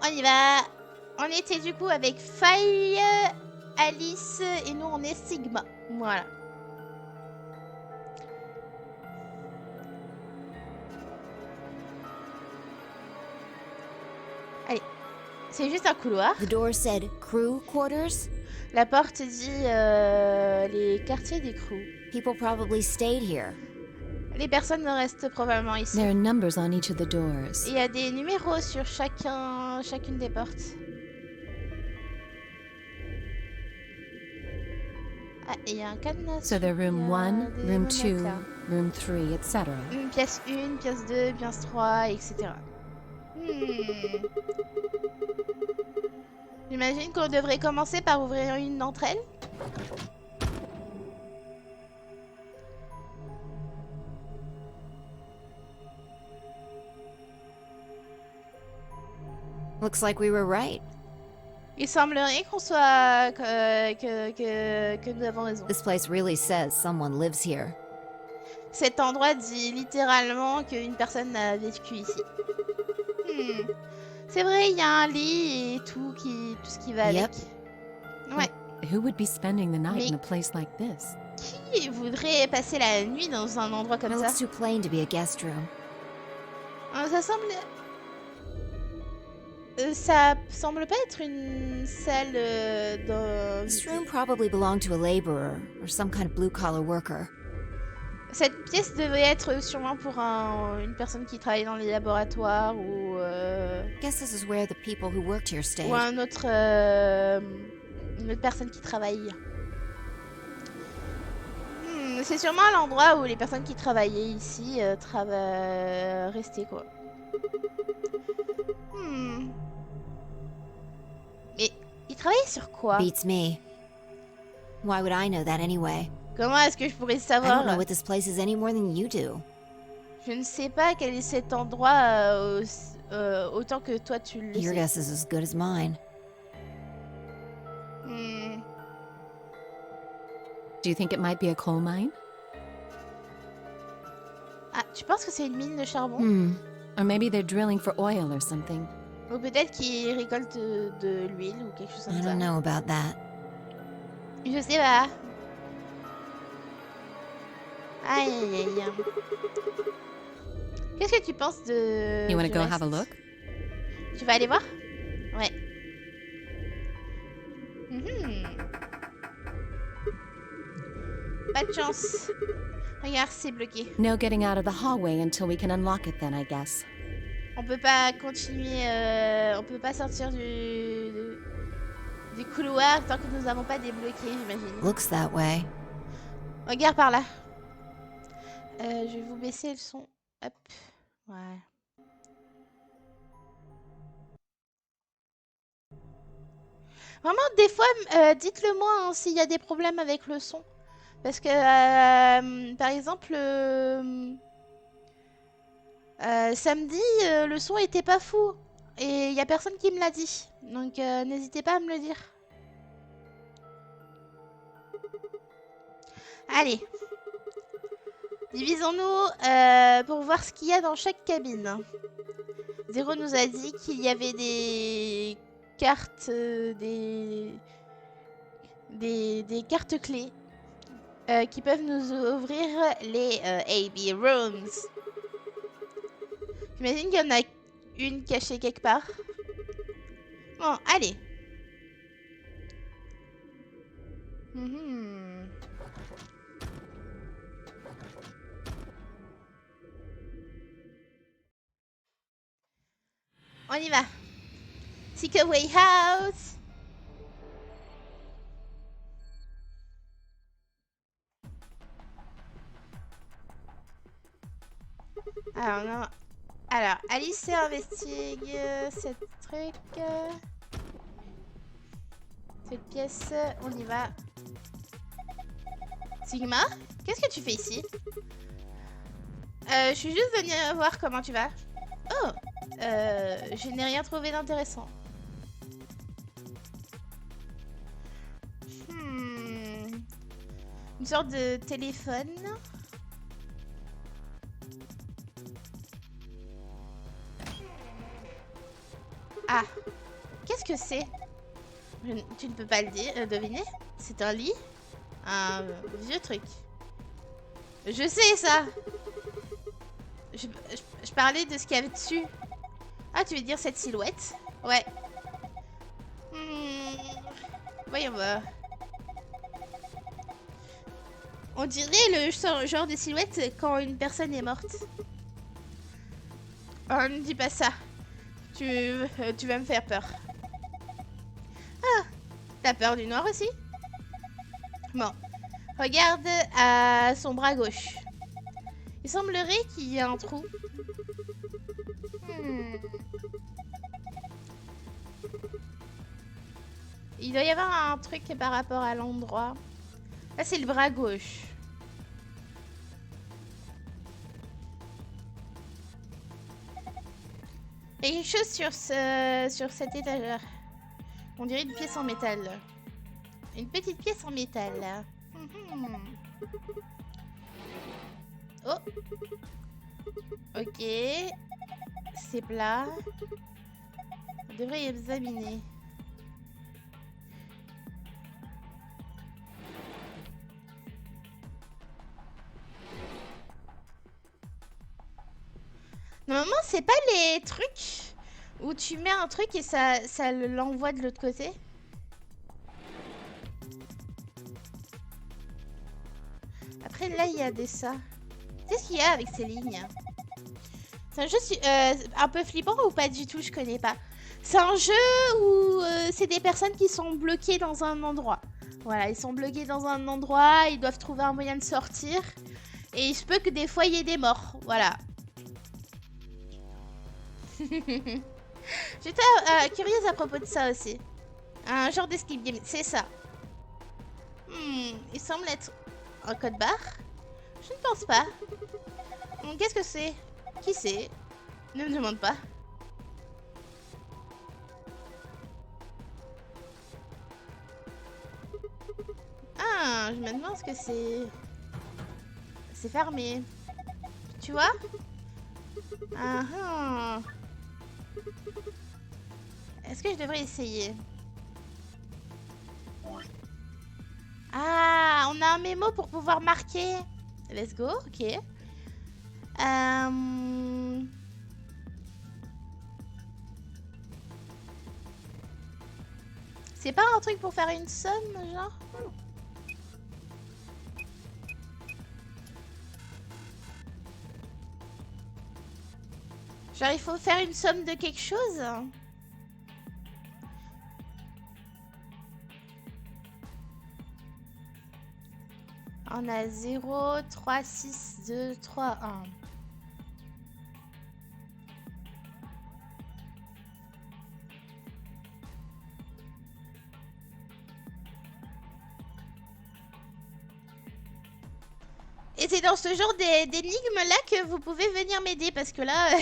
On y va. On était du coup avec Faye, Alice et nous on est Sigma. Voilà. Allez. C'est juste un couloir. The door said crew quarters. La porte dit les quartiers des crews. People probably stayed here. Les personnes restent probablement ici. There are numbers on each of the doors. Il y a des numéros sur chacune des portes. Ah, et il y a un cadenas. So they're room 1, room 2, room 3, etc. Pièce 1, pièce 2, pièce 3, etc. J'imagine qu'on devrait commencer par ouvrir une d'entre elles. Looks like we were right. Il semblerait qu'on soit que nous avons raison. This place really says someone lives here. Cet endroit dit littéralement qu'une personne a vécu ici. C'est vrai, il y a un lit et tout ce qui va avec. Ouais. Who would be spending the night Mais in a place like this? qui voudrait passer la nuit dans un endroit comme It ça? looks too plain to be a guest room. Ça semble... ça semble pas être une salle dans... This room probably belonged to a laborer or some kind of blue-collar worker. Cette pièce devait être sûrement pour une personne qui travaille dans les laboratoires ou... Guess this is where the people who worked here stayed. ou une autre personne qui travaille. C'est sûrement l'endroit où les personnes qui travaillaient ici restaient, quoi. Mais ils travaillaient sur quoi? Beats me. Why would I know that anyway? Comment est-ce que je pourrais I don't savoir? know what this place is any more than you do. Je ne sais pas quel est cet endroit autant que toi tu le Your sais. guess is as good as mine. Do you think it might be a coal mine? Ah, tu penses que c'est une mine de charbon? Or maybe they're drilling for oil or something. Ou peut-être qu'ils récoltent de l'huile ou quelque chose comme I ça. don't know about that. Je sais pas. Aïe aïe aïe. Qu'est-ce que tu penses de... You want du to go reste? have a look? Tu vas aller voir? Ouais. Pas de chance. Regarde, c'est bloqué. No getting out of the hallway until we can unlock it then, I guess. On peut pas continuer, on peut pas sortir du couloir tant que nous n'avons pas débloqué, j'imagine. Looks that way. Regarde par là. Je vais vous baisser le son. Hop. Ouais. Vraiment, des fois, dites-le moi hein, s'il y a des problèmes avec le son. Parce que, par exemple, samedi, le son était pas fou. Et il y a personne qui me l'a dit. Donc, n'hésitez pas à me le dire. Allez. Divisons-nous pour voir ce qu'il y a dans chaque cabine. Zéro nous a dit qu'il y avait des cartes, des cartes clés qui peuvent nous ouvrir les AB Rooms. J'imagine qu'il y en a une cachée quelque part. Bon, allez. On y va. Take a way out. Alors, non. Alors, Alice investigue cette truc. Cette pièce, on y va. Sigma, qu'est-ce que tu fais ici? Je suis juste venue voir comment tu vas. Oh, je n'ai rien trouvé d'intéressant. Une sorte de téléphone. Ah, qu'est-ce que c'est? Tu ne peux pas le dire, deviner. C'est un lit? Un vieux truc. Je sais ça. Je parlais de ce qu'il y avait dessus. Ah, tu veux dire cette silhouette? Ouais. Voyons voir. On dirait le genre de silhouette quand une personne est morte. Oh, ne dis pas ça. Tu vas me faire peur. Ah, t'as peur du noir aussi? Bon, regarde à son bras gauche. Il semblerait qu'il y ait un trou. Il doit y avoir un truc par rapport à l'endroit. Là, c'est le bras gauche. Il y a quelque chose sur cette étagère. On dirait une pièce en métal. Une petite pièce en métal. Oh. Ok. C'est plat. On devrait y examiner. Normalement, c'est pas les trucs où tu mets un truc et ça l'envoie de l'autre côté. Après, là, il y a des ça. Qu'est-ce qu'il y a avec ces lignes? C'est un jeu un peu flippant ou pas du tout? Je connais pas. C'est un jeu où c'est des personnes qui sont bloquées dans un endroit. Voilà, ils sont bloqués dans un endroit, ils doivent trouver un moyen de sortir. Et il se peut que des fois, il y ait des morts. Voilà. J'étais curieuse à propos de ça aussi. Un genre d'escape game, c'est ça. Il semble être un code barre. Je ne pense pas. Qu'est-ce que c'est? Qui c'est? Ne me demande pas. Ah, je me demande ce que c'est. C'est fermé. Tu vois? Ah ah. Est-ce que je devrais essayer? Ah, on a un mémo pour pouvoir marquer. Let's go, ok. C'est pas un truc pour faire une somme, genre? Genre, il faut faire une somme de quelque chose? On a 0, 3, 6, 2, 3, 1. Et c'est dans ce genre d'énigmes là que vous pouvez venir m'aider parce que là...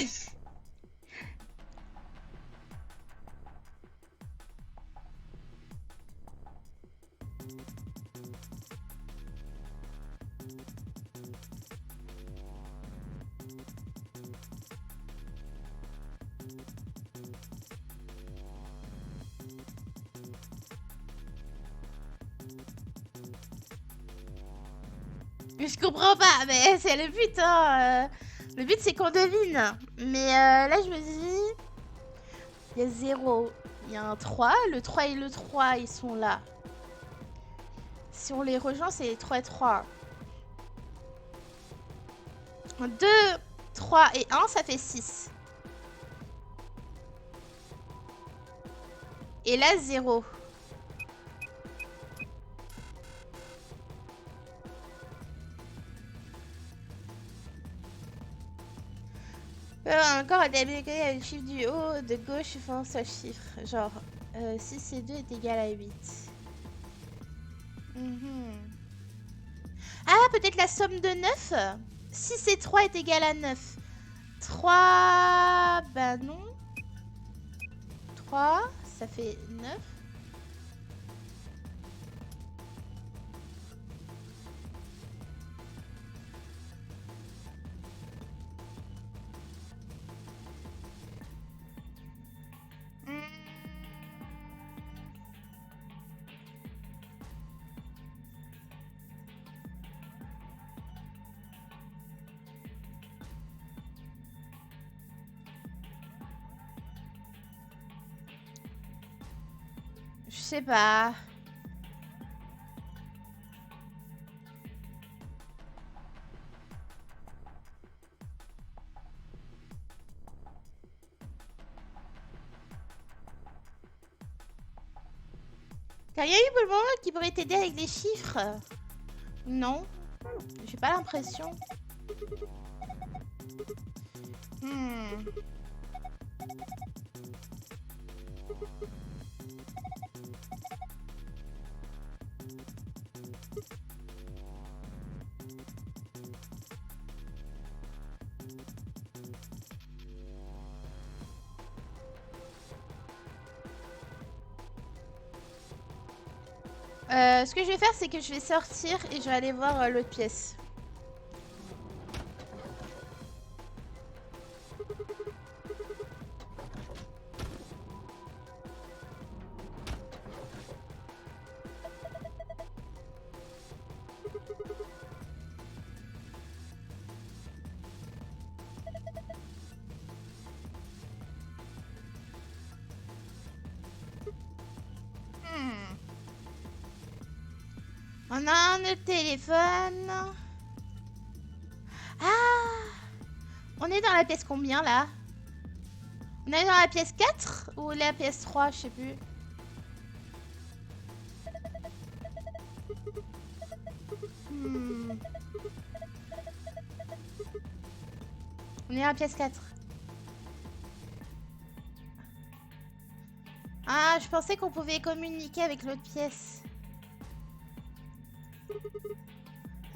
Je comprends pas, mais c'est le but, hein. Le but, c'est qu'on devine. Mais là, je me dis... Il y a 0, il y a un 3. Le 3 et le 3, ils sont là. Si on les rejoint, c'est les 3 et 3. 2, 3 et 1, ça fait 6. Et là, 0. Encore à déléguer avec le chiffre du haut de gauche, enfin ce chiffre. Genre, 6 et 2 est égal à 8. Ah, peut-être la somme de 9? 6 et 3 est égal à 9. 3... Bah non. 3, ça fait 9. Je sais pas. T'as rien eu pour le moment qui pourrait t'aider avec des chiffres? Non. J'ai pas l'impression. Ce que je vais faire, c'est que je vais sortir et je vais aller voir l'autre pièce. On a un autre téléphone. Ah! On est dans la pièce combien là? On est dans la pièce 4 ou la pièce 3, je sais plus. On est dans la pièce 4. Ah, je pensais qu'on pouvait communiquer avec l'autre pièce.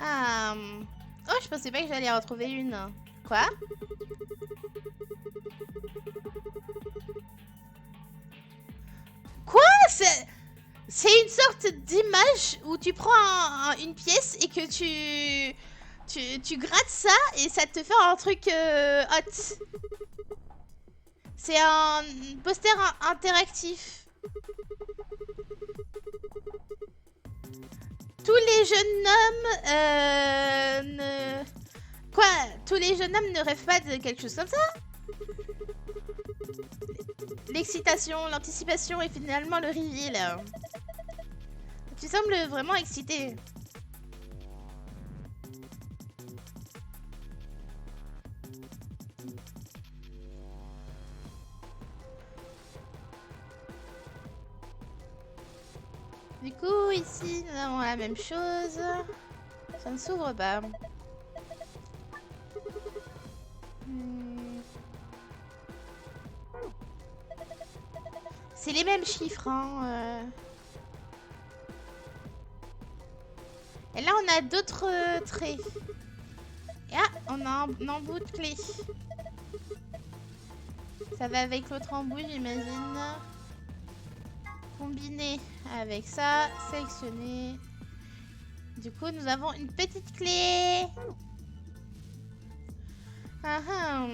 Ah. Oh, je pensais pas que j'allais en retrouver une. Quoi? Quoi? C'est une sorte d'image où tu prends une pièce et que tu grattes ça et ça te fait un truc hot. C'est un poster interactif. Tous les jeunes hommes Quoi? Tous les jeunes hommes ne rêvent pas de quelque chose comme ça? L'excitation, l'anticipation et finalement le reveal. Tu sembles vraiment excité. Du coup, ici, nous avons la même chose. Ça ne s'ouvre pas. C'est les mêmes chiffres, hein. Et là, on a d'autres traits. Et ah, on a un embout de clé. Ça va avec l'autre embout, j'imagine. Combiné avec ça, sélectionner. Du coup, nous avons une petite clé. Ah ah.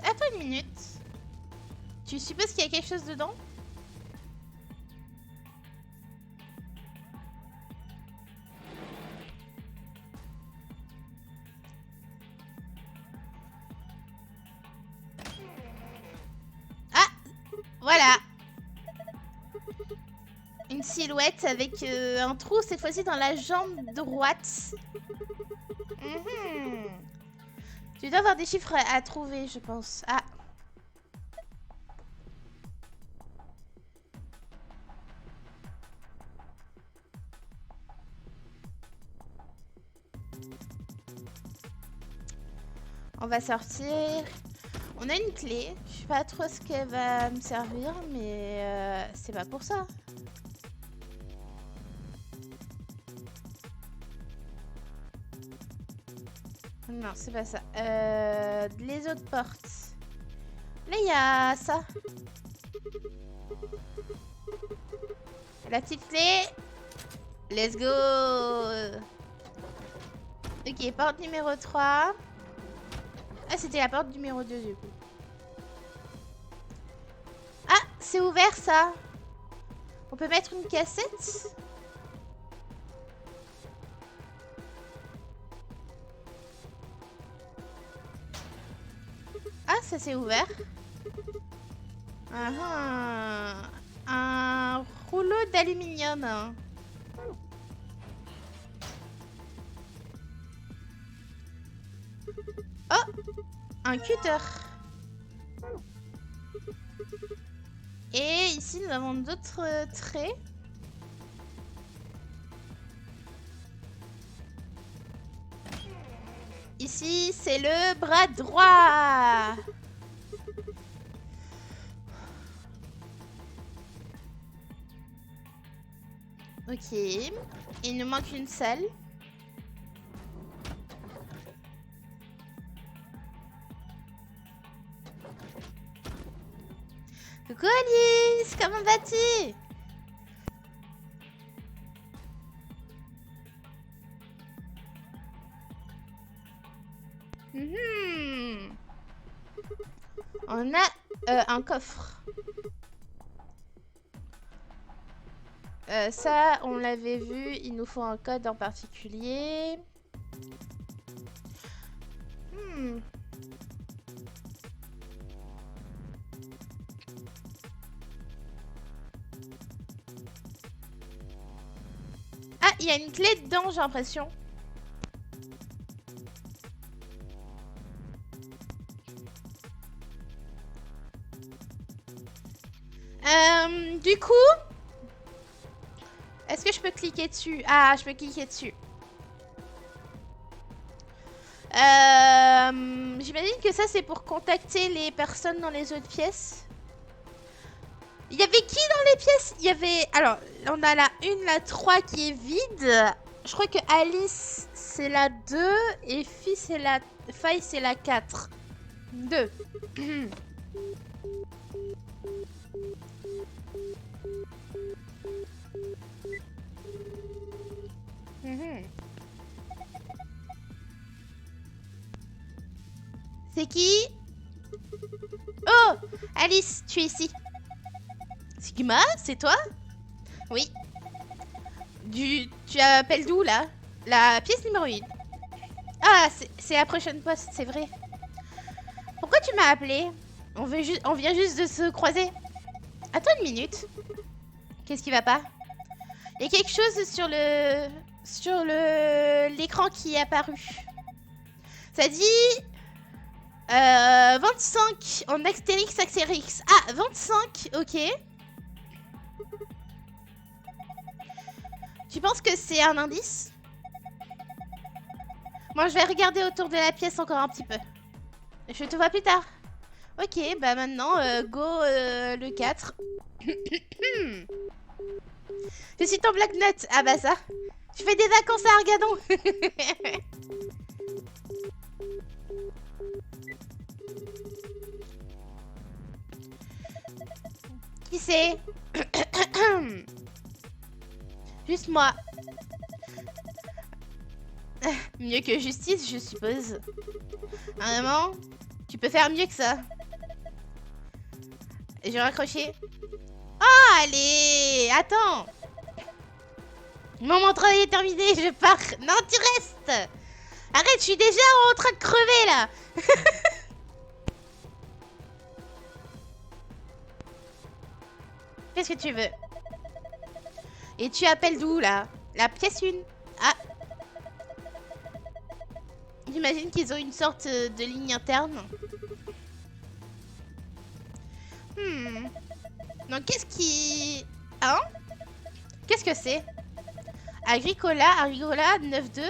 Attends une minute. Tu supposes qu'il y a quelque chose dedans? Voilà. Une silhouette avec un trou, cette fois-ci dans la jambe droite. Tu dois avoir des chiffres à trouver, je pense. Ah. On va sortir. On a une clé. Je sais pas trop ce qu'elle va me servir, mais c'est pas pour ça. Non, c'est pas ça. Les autres portes. Là, il y a ça. La petite clé. Let's go. Ok, porte numéro 3. Ah, c'était la porte numéro 2 du coup. Ah, c'est ouvert ça. On peut mettre une cassette. ça s'est ouvert. Un rouleau d'aluminium. Oh, un cutter. Et ici, nous avons d'autres traits. Ici, c'est le bras droit. Ok. Il nous manque une salle. Coucou Alice, comment vas-tu? On a un coffre. Ça, on l'avait vu. Il nous faut un code en particulier. Ah, il y a une clé dedans, j'ai l'impression. Du coup, est-ce que je peux cliquer dessus? Ah, je peux cliquer dessus. J'imagine que ça, c'est pour contacter les personnes dans les autres pièces. Il y avait qui dans les pièces? Il y avait... Alors, on a la 1, la 3 qui est vide. Je crois que Alice, c'est la 2. Et Faye, c'est la 4. 2. C'est qui? Oh, Alice, tu es ici. Sigma, c'est toi? Oui. Tu appelles d'où là? La pièce numéro 1. Ah, c'est la prochaine poste, c'est vrai. Pourquoi tu m'as appelé? On vient juste de se croiser. Attends une minute. Qu'est-ce qui va pas? Il y a quelque chose sur l'écran qui est apparu. Ça dit 25 en Astérix Axérix. Ah, 25, ok. Tu penses que c'est un indice? Moi, je vais regarder autour de la pièce encore un petit peu. Je te vois plus tard. Ok, bah maintenant, go le 4. Je suis ton bloc-notes. Ah bah ça. Je fais des vacances à Argadon. Qui c'est? Juste moi. Mieux que justice, je suppose. Vraiment? Tu peux faire mieux que ça. Je vais raccrocher. Oh, allez! Attends! Mon travail est terminé, je pars. Non, tu restes! Arrête, je suis déjà en train de crever, là! Qu'est-ce que tu veux? Et tu appelles d'où, là? La pièce 1. Ah! J'imagine qu'ils ont une sorte de ligne interne. Donc, qu'est-ce qui... Hein? Qu'est-ce que c'est? Agricola 9-2.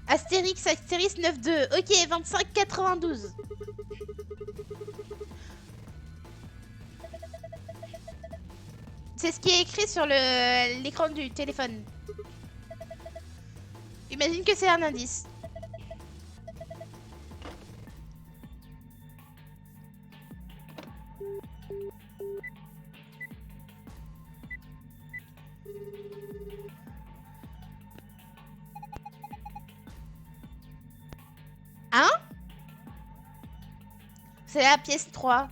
Astérix 9-2. Ok, 25-92. C'est ce qui est écrit sur l'écran du téléphone. Imagine que c'est un indice. Hein? C'est la pièce 3.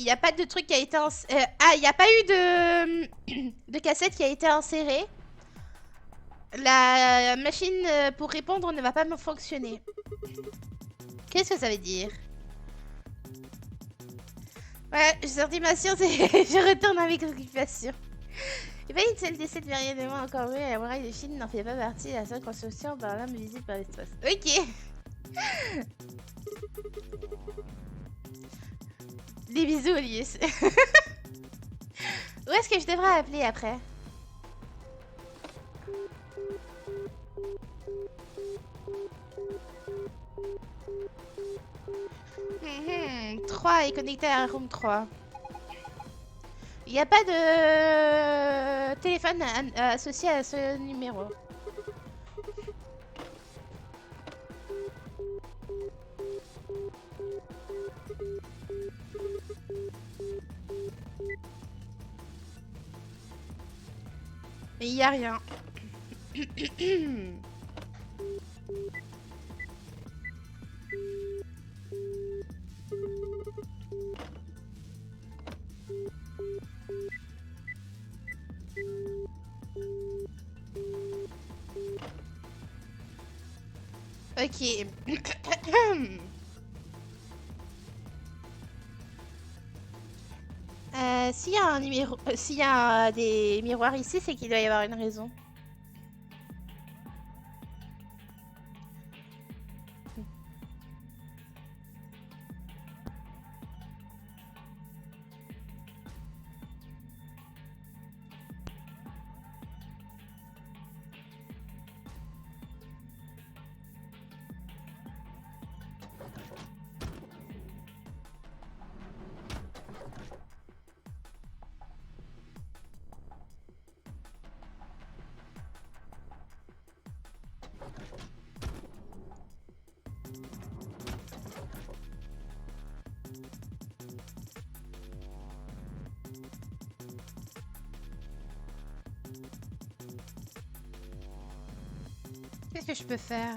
n'y a pas de truc qui a été il n'y a pas eu de cassette qui a été insérée. La machine pour répondre ne va pas me fonctionner. Qu'est-ce que ça veut dire? Ouais, j'ai sorti ma science et je retourne avec l'occupation. Et bien, une seule des 7 variétés encore mieux, la muraille de Chine n'en fait pas partie de la seule construction par l'homme visible par l'espace. Ok. Des bisous, Olius. Où est-ce que je devrais appeler après? 3 est connecté à room 3. Il n'y a pas de téléphone associé à ce numéro. Mais il n'y a rien. Ok. S'il y a un numéro, s'il y a des miroirs ici, c'est qu'il doit y avoir une raison. Qu'est-ce que je peux faire?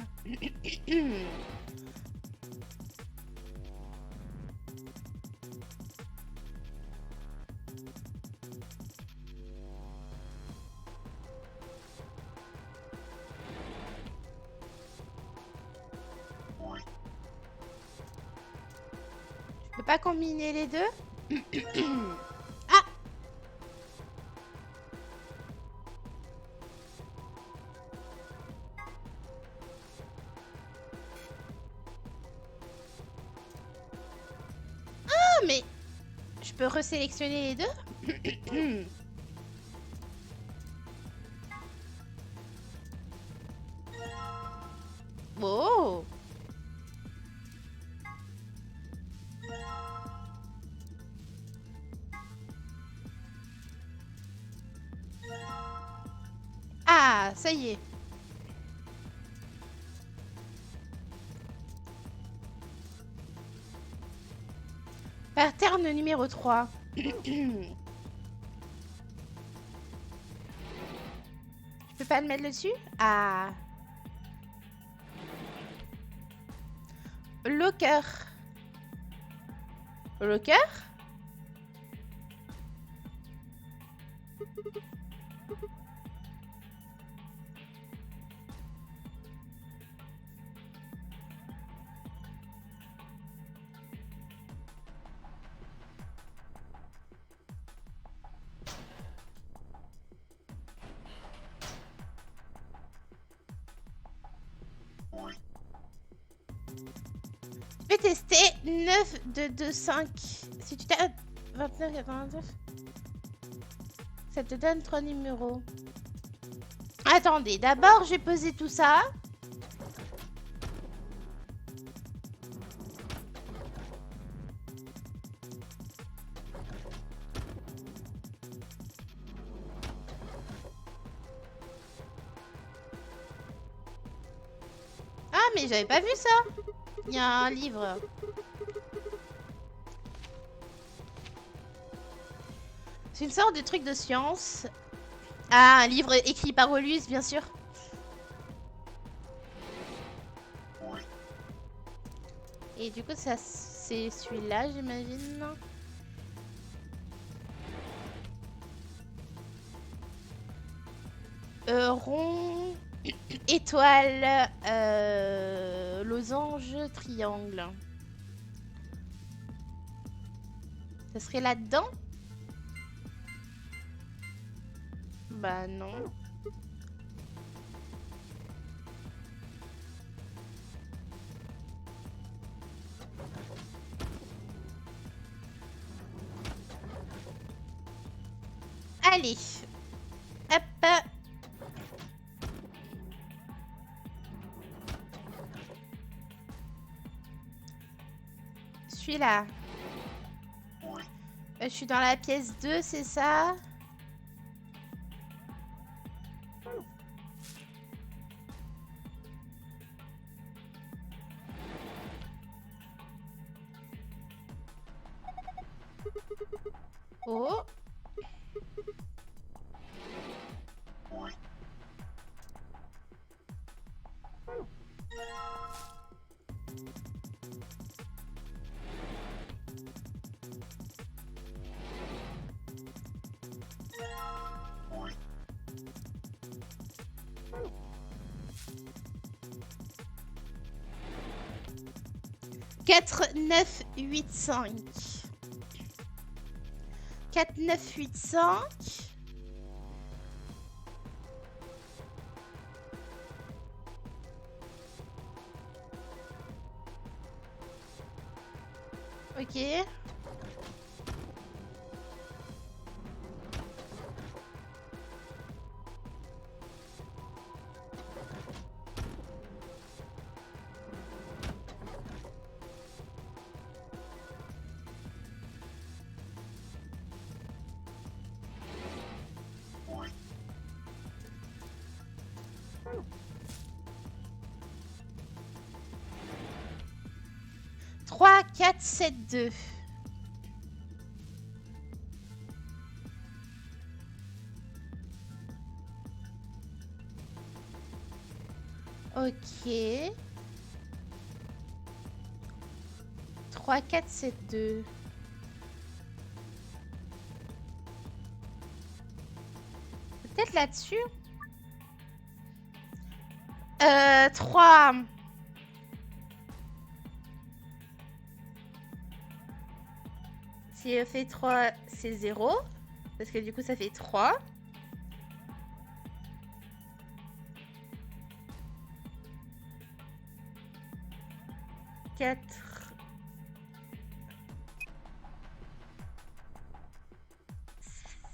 Je peux pas combiner les deux? Ah! Ah, mais je peux resélectionner les deux? Oh! Ah, ça y est. Pattern numéro 3. Je peux pas le mettre dessus? Ah. Locker. Locker? Je vais tester 9 de 2, 5. Si tu tapes 29, 89, ça te donne 3 numéros. Attendez, d'abord, je vais poser tout ça. Ah, mais j'avais pas vu ça. Il y a un livre. C'est une sorte de truc de science. Ah, un livre écrit par Olius, bien sûr. Et du coup, ça, c'est celui-là, j'imagine. rond, étoile, losange, triangle. Ça serait là-dedans? Bah non. Allez. Hop. Celui-là. Je suis dans la pièce 2, c'est ça? Oh. Quatre, 9, 8, 5. 4, 9, 8, 5. Ok. Trois, 4, 7, 2. Ok. 3, 4, 7, 2. Peut-être là-dessus. 3. Si je fais 3, c'est 0. Parce que du coup, ça fait 3. Quatre.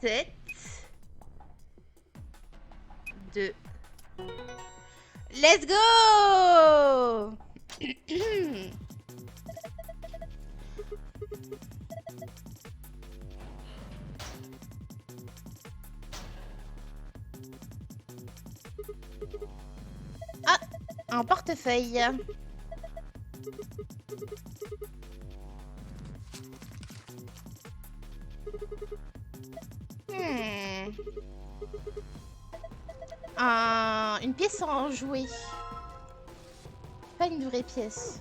7. 2. Let's go! Ah, un portefeuille. Une pièce en jouet. Pas une vraie pièce.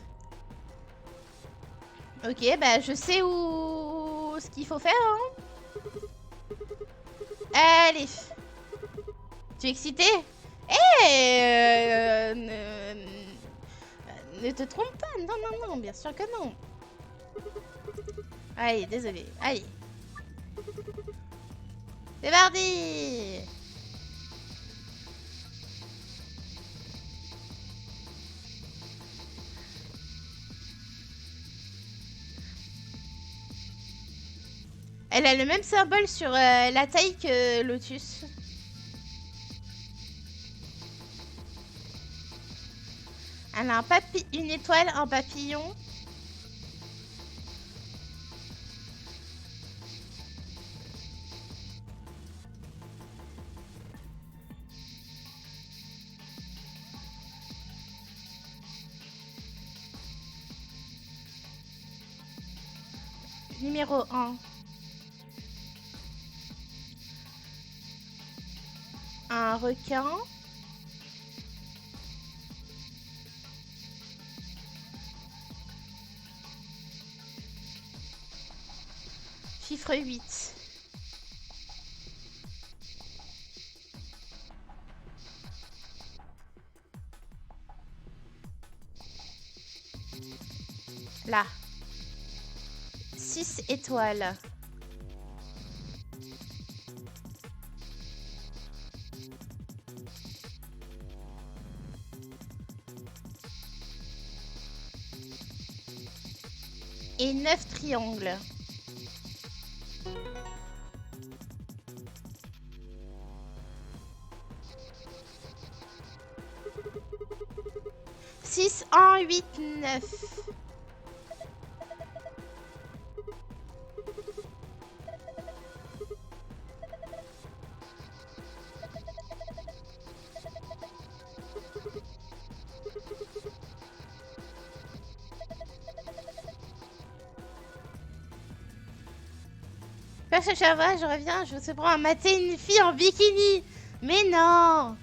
Ok, bah je sais où ce qu'il faut faire. Hein. Allez. Tu es excité? Ne te trompe pas. Non, non, non, bien sûr que non. Allez, désolé. Allez. C'est parti. Elle a le même symbole sur la taille que Lotus. Elle a une étoile, un papillon. Numéro 1. Un requin. Chiffre 8. Là. 6 étoiles. Et 9 triangles. Six, 1, 8, 9. Ça va, je reviens, je te prends à mater une fille en bikini. Mais non.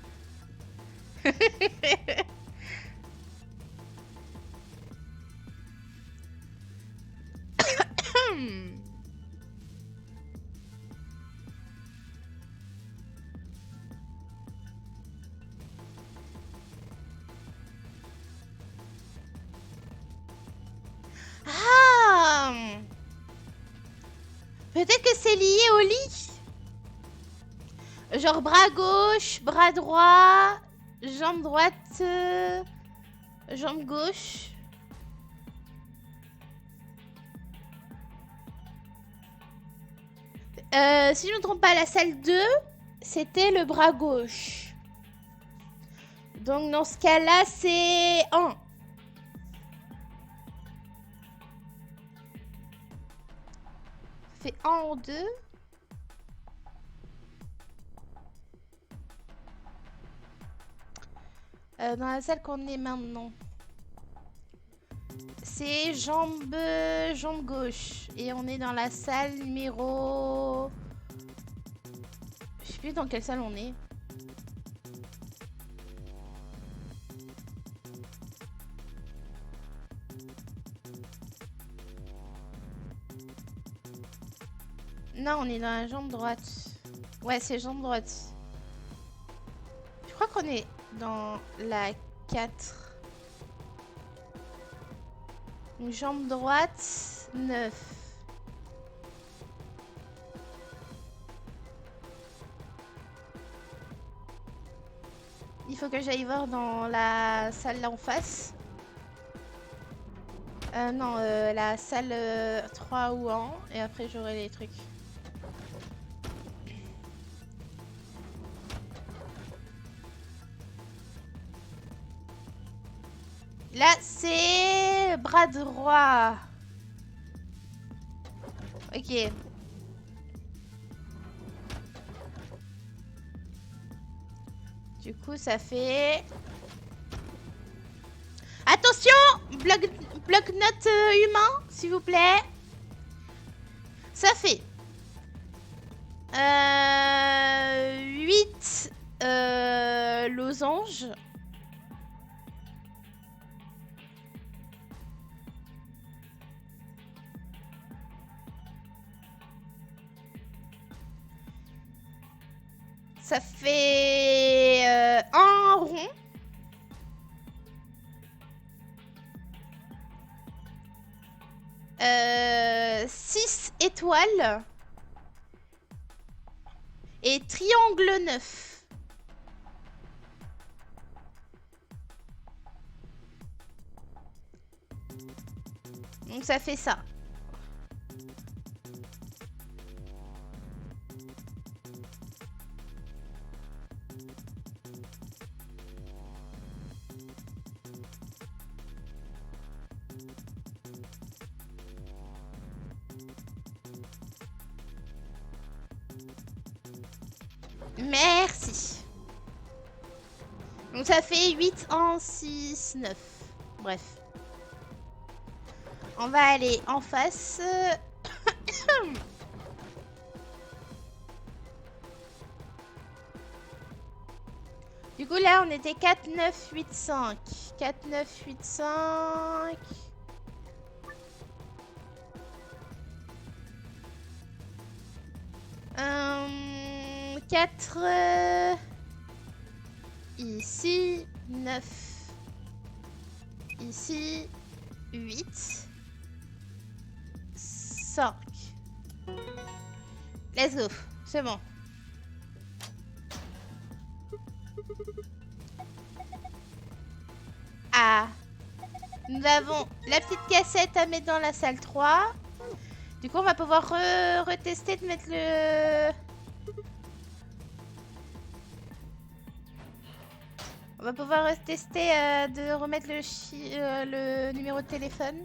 Ah, peut-être que c'est lié au lit. Genre bras gauche, bras droit, jambe droite, jambe gauche. Si je ne me trompe pas, la salle 2, c'était le bras gauche. Donc dans ce cas-là, c'est 1. Fait 1 en 2. Dans la salle qu'on est maintenant. C'est jambe gauche. Et on est dans la salle numéro... Je sais plus dans quelle salle on est. Non, on est dans la jambe droite. Ouais, c'est jambe droite. Je crois qu'on est dans la 4. Une jambe droite, 9. Il faut que j'aille voir dans la salle là en face. Non, la salle 3 ou 1. Et après j'aurai les trucs. Là, c'est bras droit. Ok. Du coup, ça fait... Attention! Bloc-notes humain, s'il vous plaît. Ça fait... 8 losanges. Ça fait un rond. Euh, 6 étoiles. Et triangle 9. Donc ça fait ça. Merci. Donc ça fait 8, 1, 6, 9. Bref. On va aller en face. Du coup là on était 4, 9, 8, 5. 4, 9, 8, 5. Euh, 4 ici, 9 ici, 8. Let's go. C'est bon. Ah. Nous avons la petite cassette à mettre dans la salle 3. Du coup, on va pouvoir retester de mettre le... On va pouvoir tester de remettre le numéro de téléphone.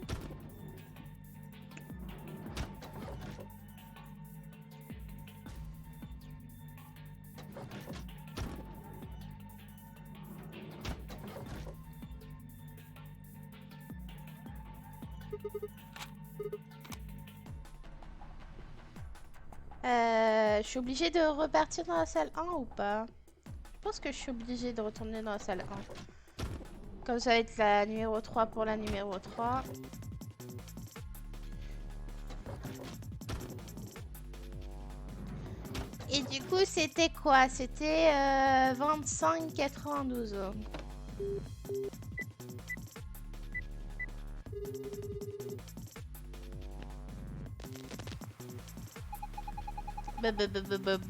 Je suis obligée de repartir dans la salle 1 ou pas? Je pense que je suis obligée de retourner dans la salle 1. Comme ça va être la numéro 3 pour la numéro 3. Et du coup, c'était quoi? C'était 25,92.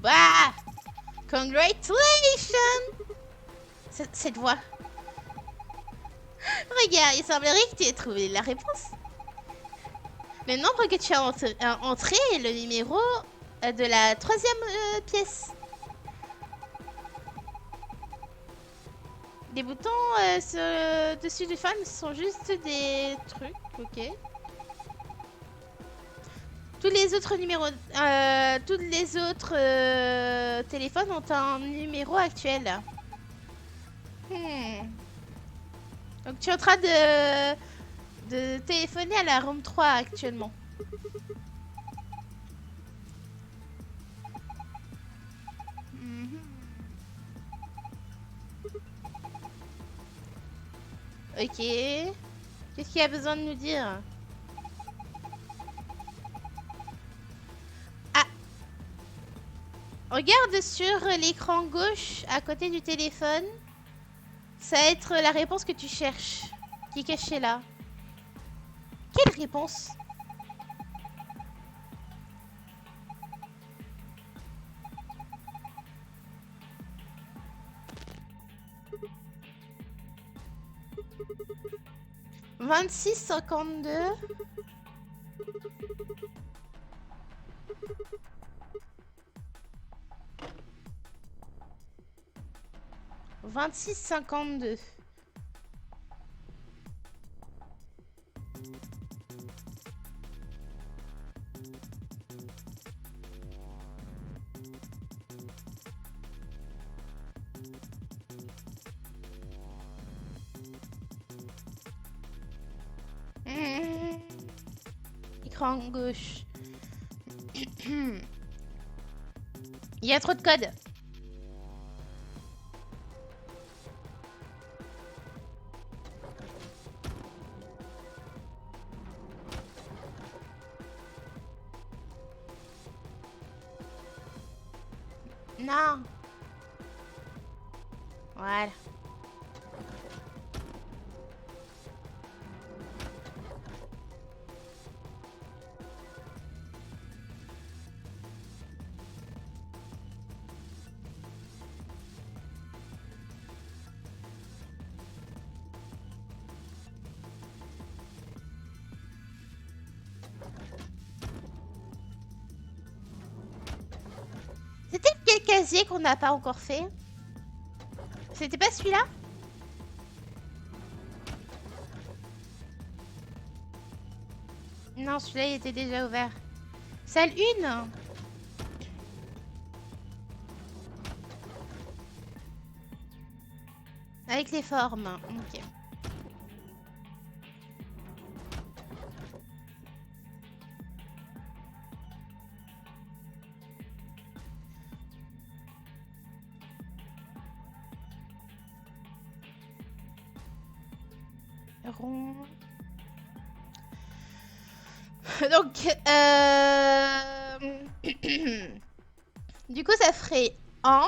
Bah! Congratulations! Cette voix. Regarde, il semblerait que tu aies trouvé la réponse. Le nombre que tu as entré est le numéro de la 3e pièce. Les boutons dessus du fan sont juste des trucs, ok. Tous les autres numéros, tous les autres téléphones ont un numéro actuel. Donc tu es en train de téléphoner à la room 3 actuellement. Ok. Qu'est-ce qu'il y a besoin de nous dire? Ah. Regarde sur l'écran gauche à côté du téléphone. Ça va être la réponse que tu cherches. Qui est cachée là. Quelle réponse? « 26,52 » 26,52. Écran gauche. Il y a trop de code. Non. Voilà. C'était quel casier qu'on n'a pas encore fait? C'était pas celui-là? Non, celui-là il était déjà ouvert. Salle 1. Avec les formes. Ok. Rond. Donc, du coup, ça ferait 1,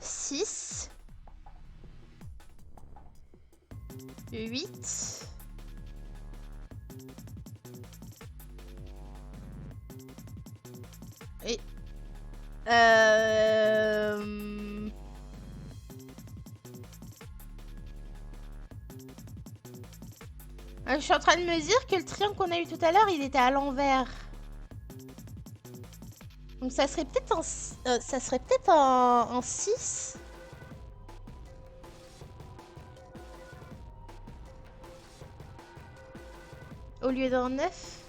6, 8, Et... Je suis en train de me dire que le triangle qu'on a eu tout à l'heure, il était à l'envers. Donc ça serait peut-être un 6. Au lieu d'un 9.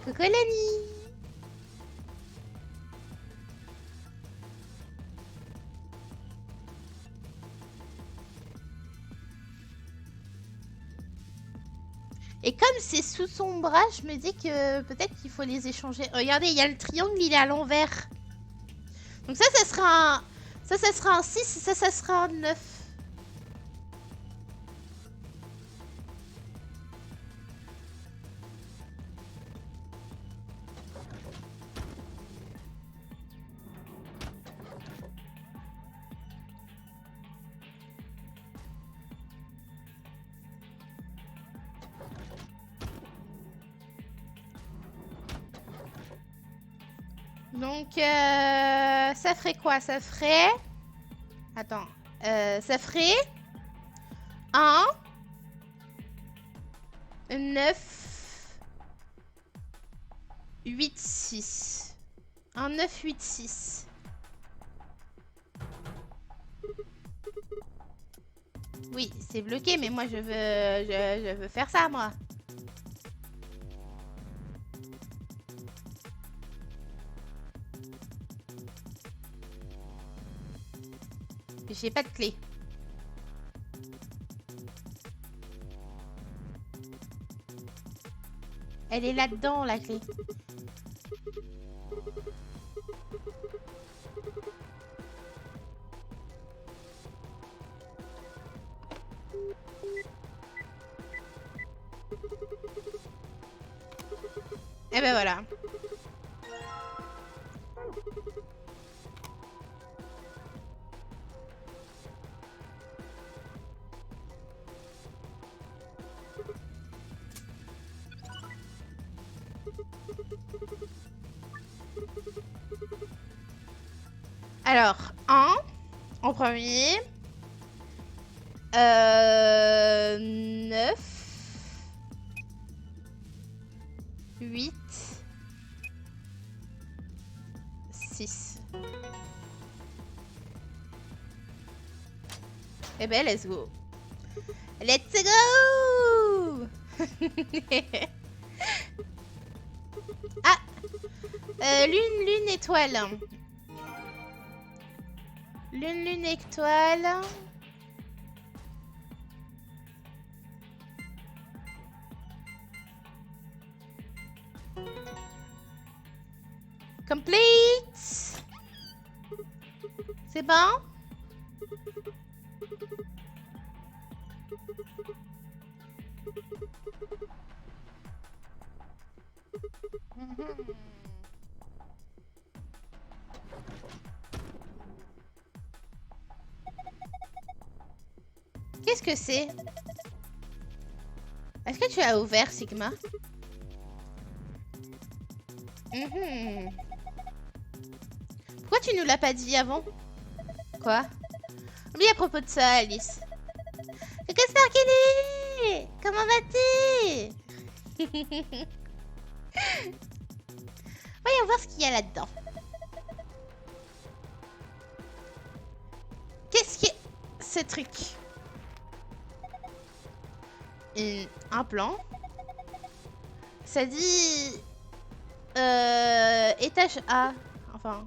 Coucou Lani. Et comme c'est sous son bras, je me dis que peut-être qu'il faut les échanger. Regardez, il y a le triangle, il est à l'envers. Donc ça sera un... Ça sera un 6 et ça sera un 9. Donc, ça ferait quoi? Ça ferait... Attends. Ça ferait... 1... 9... 8, 6. 1, 9, 8, 6. Oui, c'est bloqué, mais moi, je veux faire ça, moi. J'ai pas de clé. Elle est là-dedans, la clé. Et ben voilà. Alors, 1 en premier. 9. 8. 6. Eh ben, let's go. Let's go. Ah, lune, étoile. Lune, étoile. Complete. C'est bon? Qu'est-ce que c'est? Est-ce que tu as ouvert, Sigma? Pourquoi tu nous l'as pas dit avant? Quoi? Oui, à propos de ça, Alice. Coucou Sparkly! Comment vas-tu? Voyons voir ce qu'il y a là-dedans. Qu'est-ce que ce truc? Un plan. Ça dit... étage A. Enfin...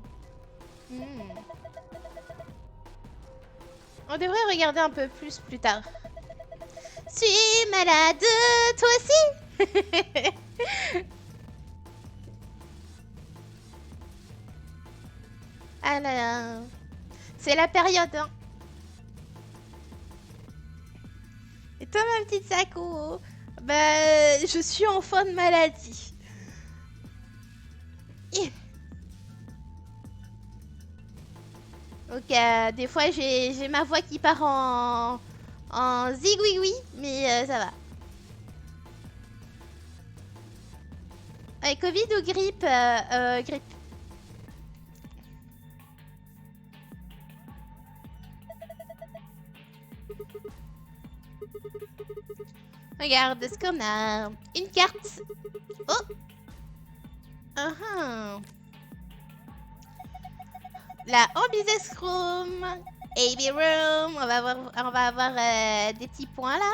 On devrait regarder un peu plus tard. Suis malade, toi aussi? Ah là là. C'est la période, hein. Et toi, ma petite Sako? Bah, je suis en fin de maladie. Donc des fois j'ai ma voix qui part en zigouigoui, mais ça va. Ouais, Covid ou grippe grippe. Regarde ce qu'on a. Une carte. Oh. La Business Room. AB Room. On va avoir des petits points là.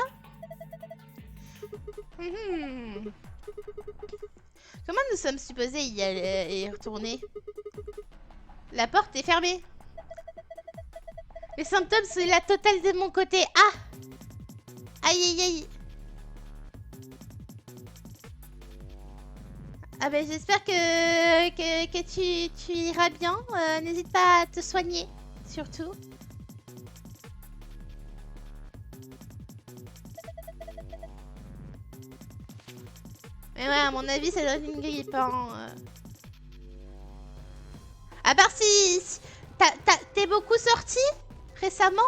Comment nous sommes supposés y retourner? La porte est fermée. Les symptômes, c'est la totale de mon côté. Ah! Aïe aïe aïe. Ah ben j'espère que tu iras bien. N'hésite pas à te soigner, surtout. Mais ouais, à mon avis, ça doit être une grippe. Hein. À part si... T'es beaucoup sorti récemment?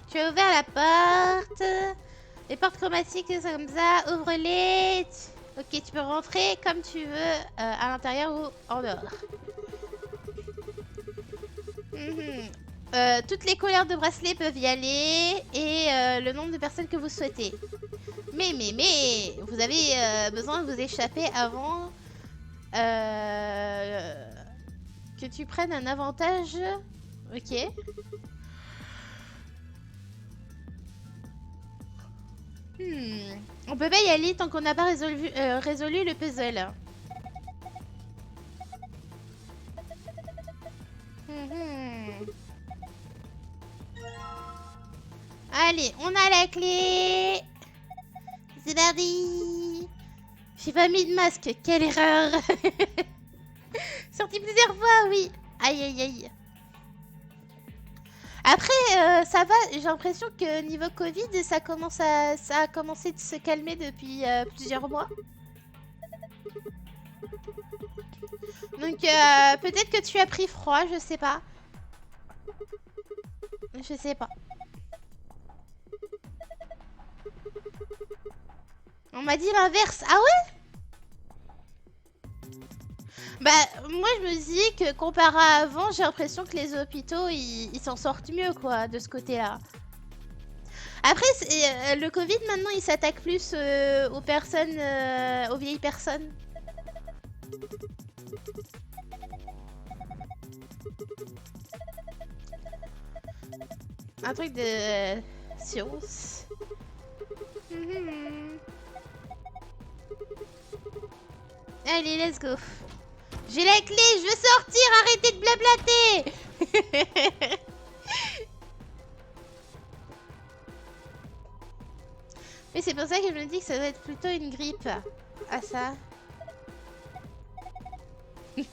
Tu as ouvert la porte. Les portes chromatiques, c'est comme ça. Ouvre-les. Ok, tu peux rentrer comme tu veux à l'intérieur ou en dehors. Toutes les couleurs de bracelets peuvent y aller et le nombre de personnes que vous souhaitez. Mais, vous avez besoin de vous échapper avant que tu prennes un avantage. Ok. On peut pas y aller tant qu'on n'a pas résolu le puzzle. Allez, on a la clé. C'est parti. J'ai pas mis de masque, quelle erreur. Sorti plusieurs fois, oui. Aïe aïe aïe. Après, ça va, j'ai l'impression que niveau Covid, ça a commencé de se calmer depuis plusieurs mois. Donc peut-être que tu as pris froid, je sais pas. Je sais pas. On m'a dit l'inverse. Ah ouais? Bah, moi je me dis que comparé à avant, j'ai l'impression que les hôpitaux, ils s'en sortent mieux, quoi, de ce côté-là. Après, le Covid, maintenant, il s'attaque plus aux personnes, aux vieilles personnes. Un truc de science. Allez, let's go. J'ai la clé, je veux sortir, arrêtez de blablater. Mais c'est pour ça que je me dis que ça doit être plutôt une grippe. Ah ça. Allez,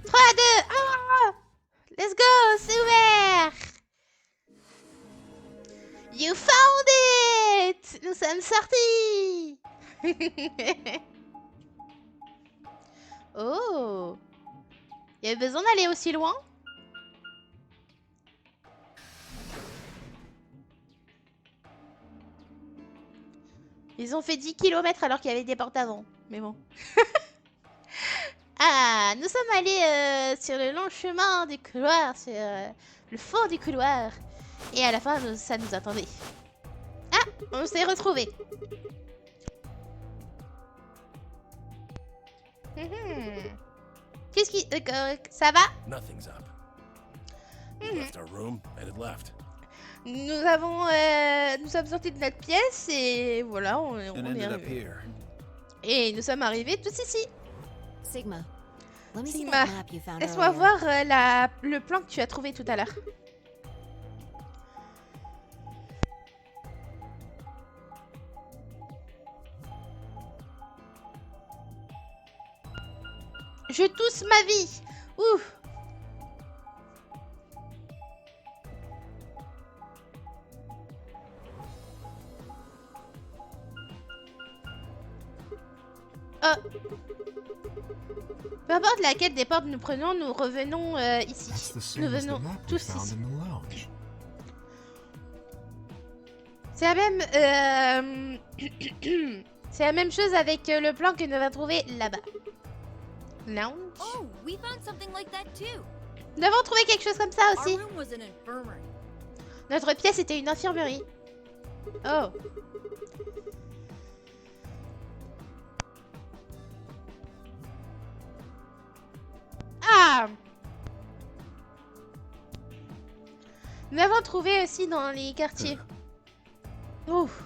3, 2, 1. Let's go, c'est ouvert. You found it. Nous sommes sortis. Oh. Il y avait besoin d'aller aussi loin? Ils ont fait 10 km alors qu'il y avait des portes avant. Mais bon. Ah, nous sommes allés sur le long chemin du couloir, sur le fond du couloir. Et à la fin, ça nous attendait. Ah, on s'est retrouvés. Qu'est-ce qui... ça va? Nothing's up. We left our room and it left. Nous sommes sortis de notre pièce et voilà, on est arrivé. Et nous sommes arrivés tous ici. Sigma, let me see Sigma, that map you found laisse-moi earlier. voir le plan que tu as trouvé tout à l'heure. Je tousse ma vie. Ouf. Oh. Peu importe laquelle des portes nous prenons, nous revenons ici. That's the Nous same as the venons map we tous found ici. in the lounge. C'est la même... C'est la même chose avec le plan que nous avons trouvé là-bas. Lounge. Oh, we found something like that too. Nous avons trouvé quelque chose comme ça Our aussi. room was an infirmary. Notre pièce était une infirmerie. Oh. Ah. Nous avons trouvé aussi dans les quartiers. Ouf.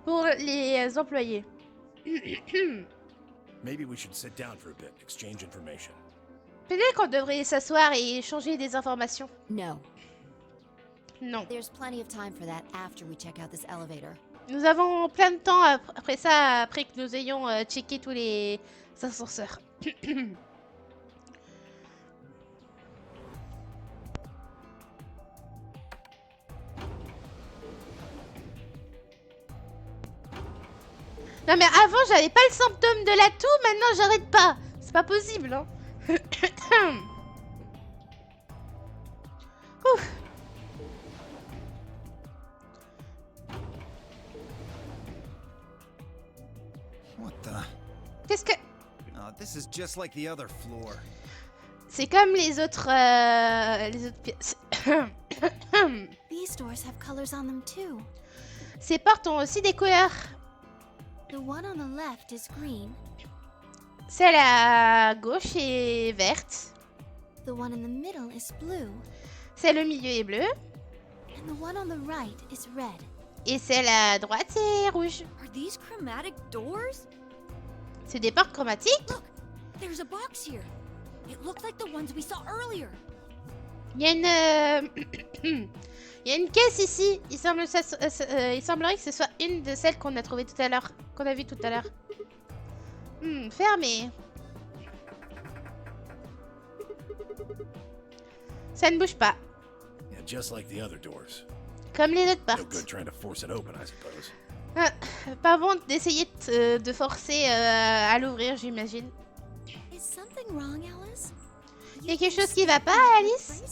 Pour les employés. Maybe we should sit down for a bit, exchange information. Peut-être qu'on devrait s'asseoir et échanger des informations. No. Non. There's plenty of time for that after we check out this elevator. Nous avons plein de temps après ça, après que nous ayons checké tous les ascenseurs. Non mais avant j'avais pas le symptôme de la toux, maintenant j'arrête pas. C'est pas possible hein. Ouf. What the? Qu'est-ce que... Oh, this is just like the other floor. C'est comme les autres pièces. These doors have colors on them too. Ces portes ont aussi des couleurs. The one on the left is green. Celle à gauche est verte. The one in the middle is blue. Celle au milieu est bleue. And the one on the right is red. Et celle à droite est rouge. Are these chromatic doors? C'est des portes chromatiques. Look, there's a box here. It looks like the ones we saw earlier. Il y a une... Il y a une caisse ici. Il semblerait que ce soit une de celles qu'on a trouvées tout à l'heure. Qu'on a vues tout à l'heure. Fermé. Ça ne bouge pas. Yeah, just like the other doors. Comme les autres No portes. good trying to force it open, I suppose. Pas bon d'essayer de forcer à l'ouvrir, j'imagine. Is something wrong, Alice? Y a quelque chose qui va pas, Alice?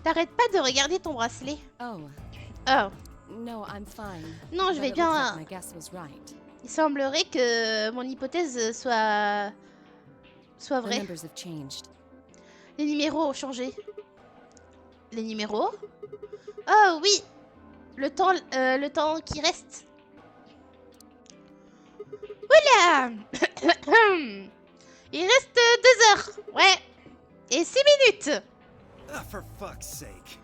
T'arrêtes pas de regarder ton bracelet. Oh, Oh. no, I'm fine. Non, je But vais it looks like bien. my guess was right. Il semblerait que mon hypothèse soit The vraie. numbers have changed. Les numéros ont changé. Les numéros? Oh oui! Le temps qui reste. Voilà! Il reste 2 heures. Ouais. Et 6 minutes. Ah, for fuck's sake.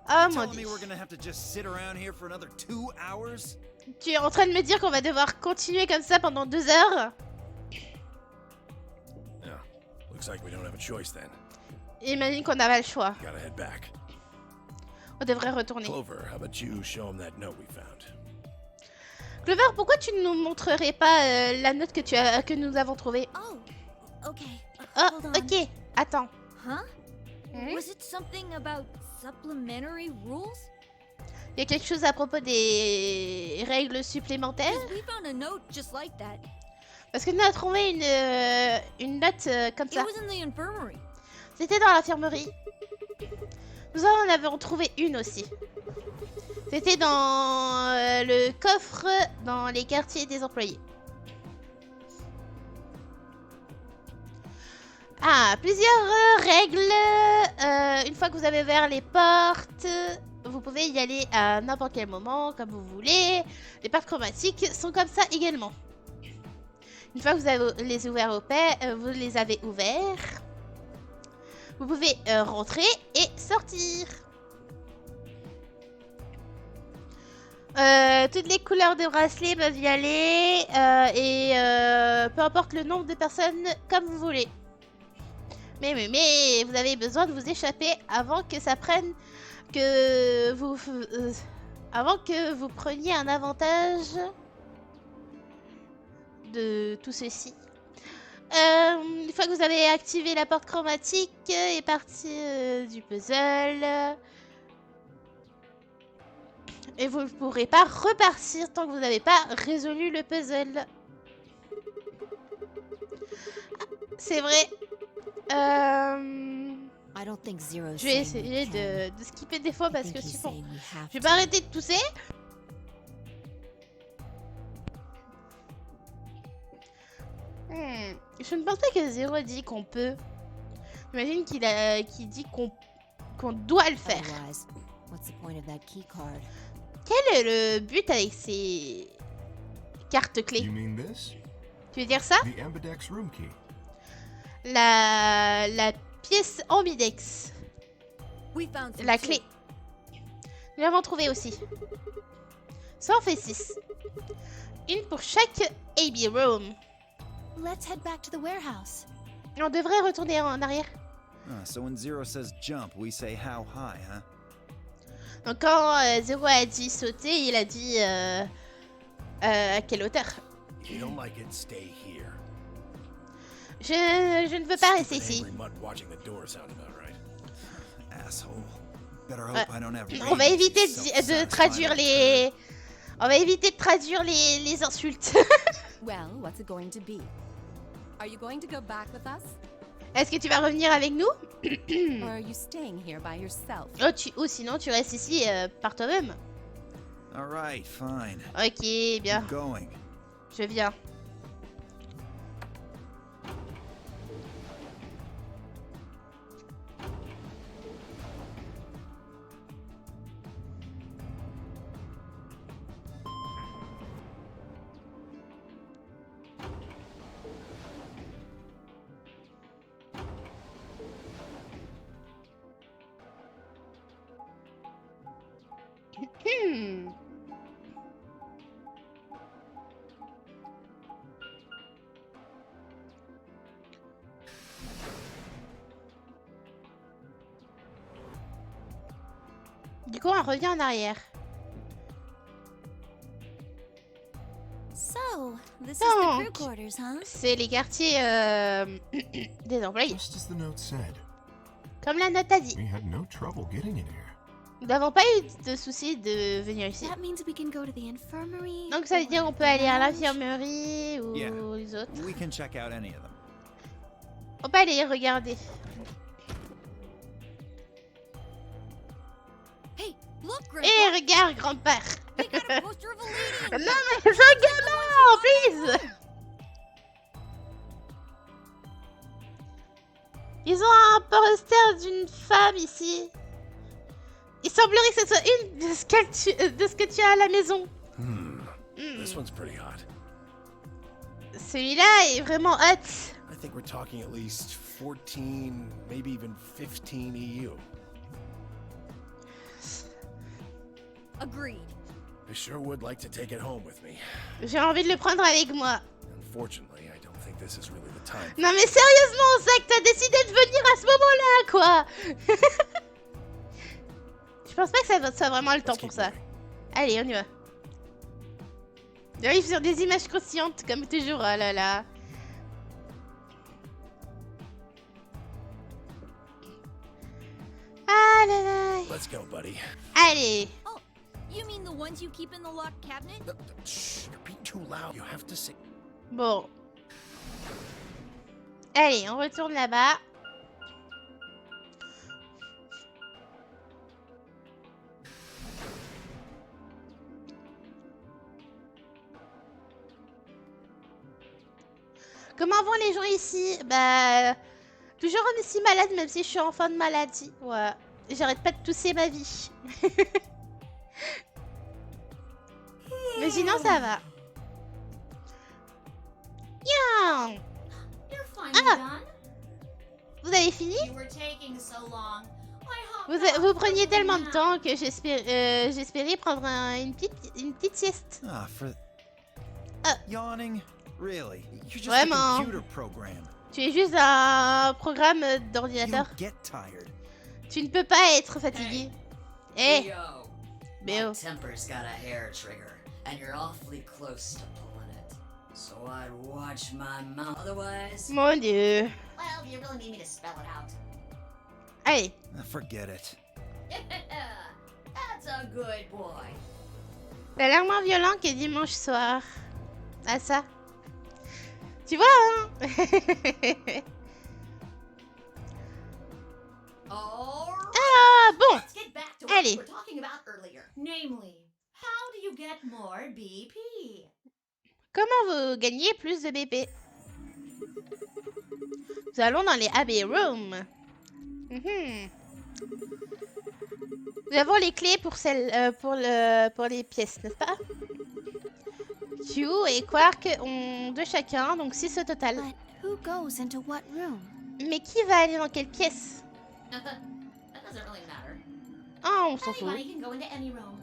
Oh mon Telling me dieu. we're gonna have to just sit around here for another 2 hours? Tu es en train de me dire qu'on va devoir continuer comme ça pendant 2 heures? Yeah, looks like we don't have a choice then. Imagine qu'on n'a pas le choix. Gotta head back. On devrait retourner. Clover, how about you show him that note we found? Clover, pourquoi tu ne nous montrerais pas la note que nous avons trouvée? Oh, okay. Oh, Hold on. ok. Attends. Huh? Hmm? Was it something about supplementary rules? Il y a quelque chose à propos des règles supplémentaires? 'Cause we found a note just like that. Parce que nous avons trouvé une note comme It ça. was in the infirmary. C'était dans l'infirmerie. Nous en avons trouvé une aussi. C'était dans le coffre dans les quartiers des employés. Ah, plusieurs règles. Une fois que vous avez ouvert les portes, vous pouvez y aller à n'importe quel moment, comme vous voulez. Les portes chromatiques sont comme ça également. Une fois que vous avez les ouverts au paix, vous les avez ouverts. Vous pouvez rentrer et sortir. Toutes les couleurs de bracelets peuvent y aller. Peu importe le nombre de personnes, comme vous voulez. Mais vous avez besoin de vous échapper avant que ça prenne avant que vous preniez un avantage de tout ceci. Une fois que vous avez activé la porte chromatique et parti du puzzle, Et vous ne pourrez pas repartir tant que vous n'avez pas résolu le puzzle. Ah, c'est vrai. I don't think Zero's Je vais saying we essayer can. de skipper des fois I parce think que he's sinon... saying we have Je vais to. pas arrêter de tousser. Je ne pense pas que Zero dit qu'on peut. J'imagine qu'il dit qu'on doit le faire. Otherwise, what's the point of that key card? Quel est le but avec ces cartes clés? You mean this? Tu veux dire ça? The Ambidex room key. La pièce ambidex. We found some La too. clé. Nous l'avons trouvée aussi. Ça en fait 6. Une pour chaque AB room. Let's head back to the warehouse. On devrait retourner en arrière. Ah, so when Zero says jump, we say how high, huh? Donc quand Zero a dit sauter, il a dit à quelle hauteur? If you don't like it, stay here. Je ne veux pas rester Stupid ici. angry mutt watching the door sound about right. Asshole. Better hope I don't have On va éviter de self-satisfied traduire les... On va éviter de traduire les insultes. Well, what's it going to be? Are you going to go back with us? Est-ce que tu vas revenir avec nous? Or are you staying here by yourself? Ou sinon tu restes ici par toi-même. All right, fine. Ok, bien. I'm going. Je viens. Du coup, on revient en arrière. So, this is the Donc, crew quarters, huh? c'est les quartiers des employés. Just as the note said, Comme la note a dit. we had no trouble getting in here. Nous n'avons pas eu de soucis de venir ici. That means we can go to the infirmary. Donc ça veut dire qu'on peut aller à l'infirmerie ou Yeah. les autres. We can check out any of them. On peut aller regarder. Hey, look, Grandpa. Et regarde, grand-père. We got a poster of a lady. Non mais c'est un gamin, please. Ils ont un poster d'une femme ici. Il semblerait que ce soit une de ce que tu as à la maison. This one's pretty hot. Celui-là est vraiment hot. I think we're talking at least 14, maybe even 15 EU. Agreed. I sure would like to take it home with me. J'ai envie de le prendre avec moi. Unfortunately, I don't think this is really the time. Non mais sérieusement, Zach, t'as décidé de venir à ce moment-là, quoi. Je pense pas que ça soit vraiment le temps Let's pour keep ça. moving. Allez, on y va. J'arrive sur des images conscientes, comme toujours, oh là là. Ah là là. Let's go, buddy. Allez. Oh, you mean the ones you keep in the locked cabinet? Shh, you're being too loud. You have to say. Bon. Allez, on retourne là-bas. Comment vont les gens ici? Bah... Toujours aussi malade, même si je suis en fin de maladie. Ouais. J'arrête pas de tousser ma vie. Mais sinon, ça va. Bien. You're finally done. Vous avez fini? You were taking so long. Vous preniez tellement de temps que j'espérais prendre une petite sieste. Ah, for... Ah. Yawning? Really? You're just Vraiment. a computer program. Tu es juste un programme You d'ordinateur. get tired. Tu ne peux pas être fatigué. Eh, Yo, Béo. my temper's got a hair trigger, and you're awfully close to pulling it. So I'd watch my mouth. Otherwise, Mon Dieu. Well, do you really need me to spell it out? Allez. Forget it. That's a good boy. T'as l'air moins violent que dimanche soir. Ah ça. Tu vois, hein? Ah bon. Let's get back to what Allez. we were talking about earlier. Namely, how do you get more BP? Comment vous gagnez plus de BP? Nous allons dans les Abbey Rooms. Mhm. Nous avons les clés pour pour les pièces, n'est-ce pas? Q et Quark ont 2 chacun, donc 6 au total. But who goes into what room? Mais qui va aller dans quelle pièce? That doesn't really matter. Ah, on s'en fout. Anybody can go into any room.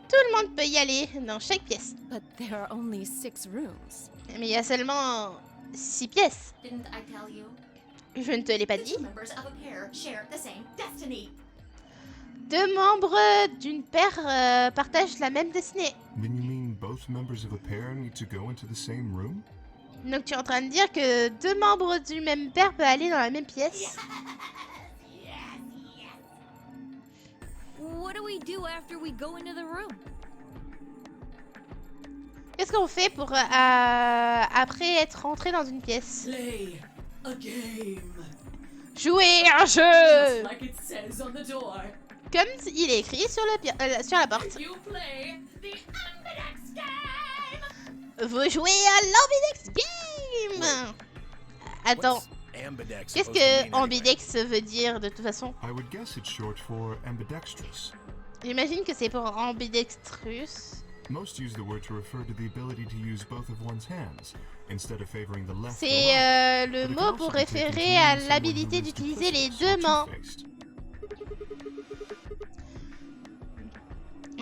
Tout le monde peut y aller dans chaque pièce. But there are only 6 rooms. Mais il y a seulement 6 pièces. Didn't I tell you? Je ne te l'ai pas The dit. two members of a pair share the same destiny. 2 membres d'une paire partagent la même destinée. Then you mean both members of a pair need to go into the same room? Donc tu es en train de dire que 2 membres d'une même paire peuvent aller dans la même pièce. What do we do after we go into the room? Qu'est-ce qu'on fait pour après être rentré dans une pièce? Play a game. Jouer un jeu! Like it says on the door. Comme il est écrit sur la porte. You play the Ambidex game. Vous jouez à l'Ambidex Game! Attends, What's ambidex qu'est-ce supposed to que mean anyway? ambidex veut dire de toute façon? I would guess it's short for ambidextrous. J'imagine que c'est pour ambidextrus. Most use the word to refer to the ability to use both of one's hands, instead of favoring the left or C'est right. le But it mot can pour also be taken to référer mean à someone l'habilité who is d'utiliser les duplicitous or 2 mains. two-faced.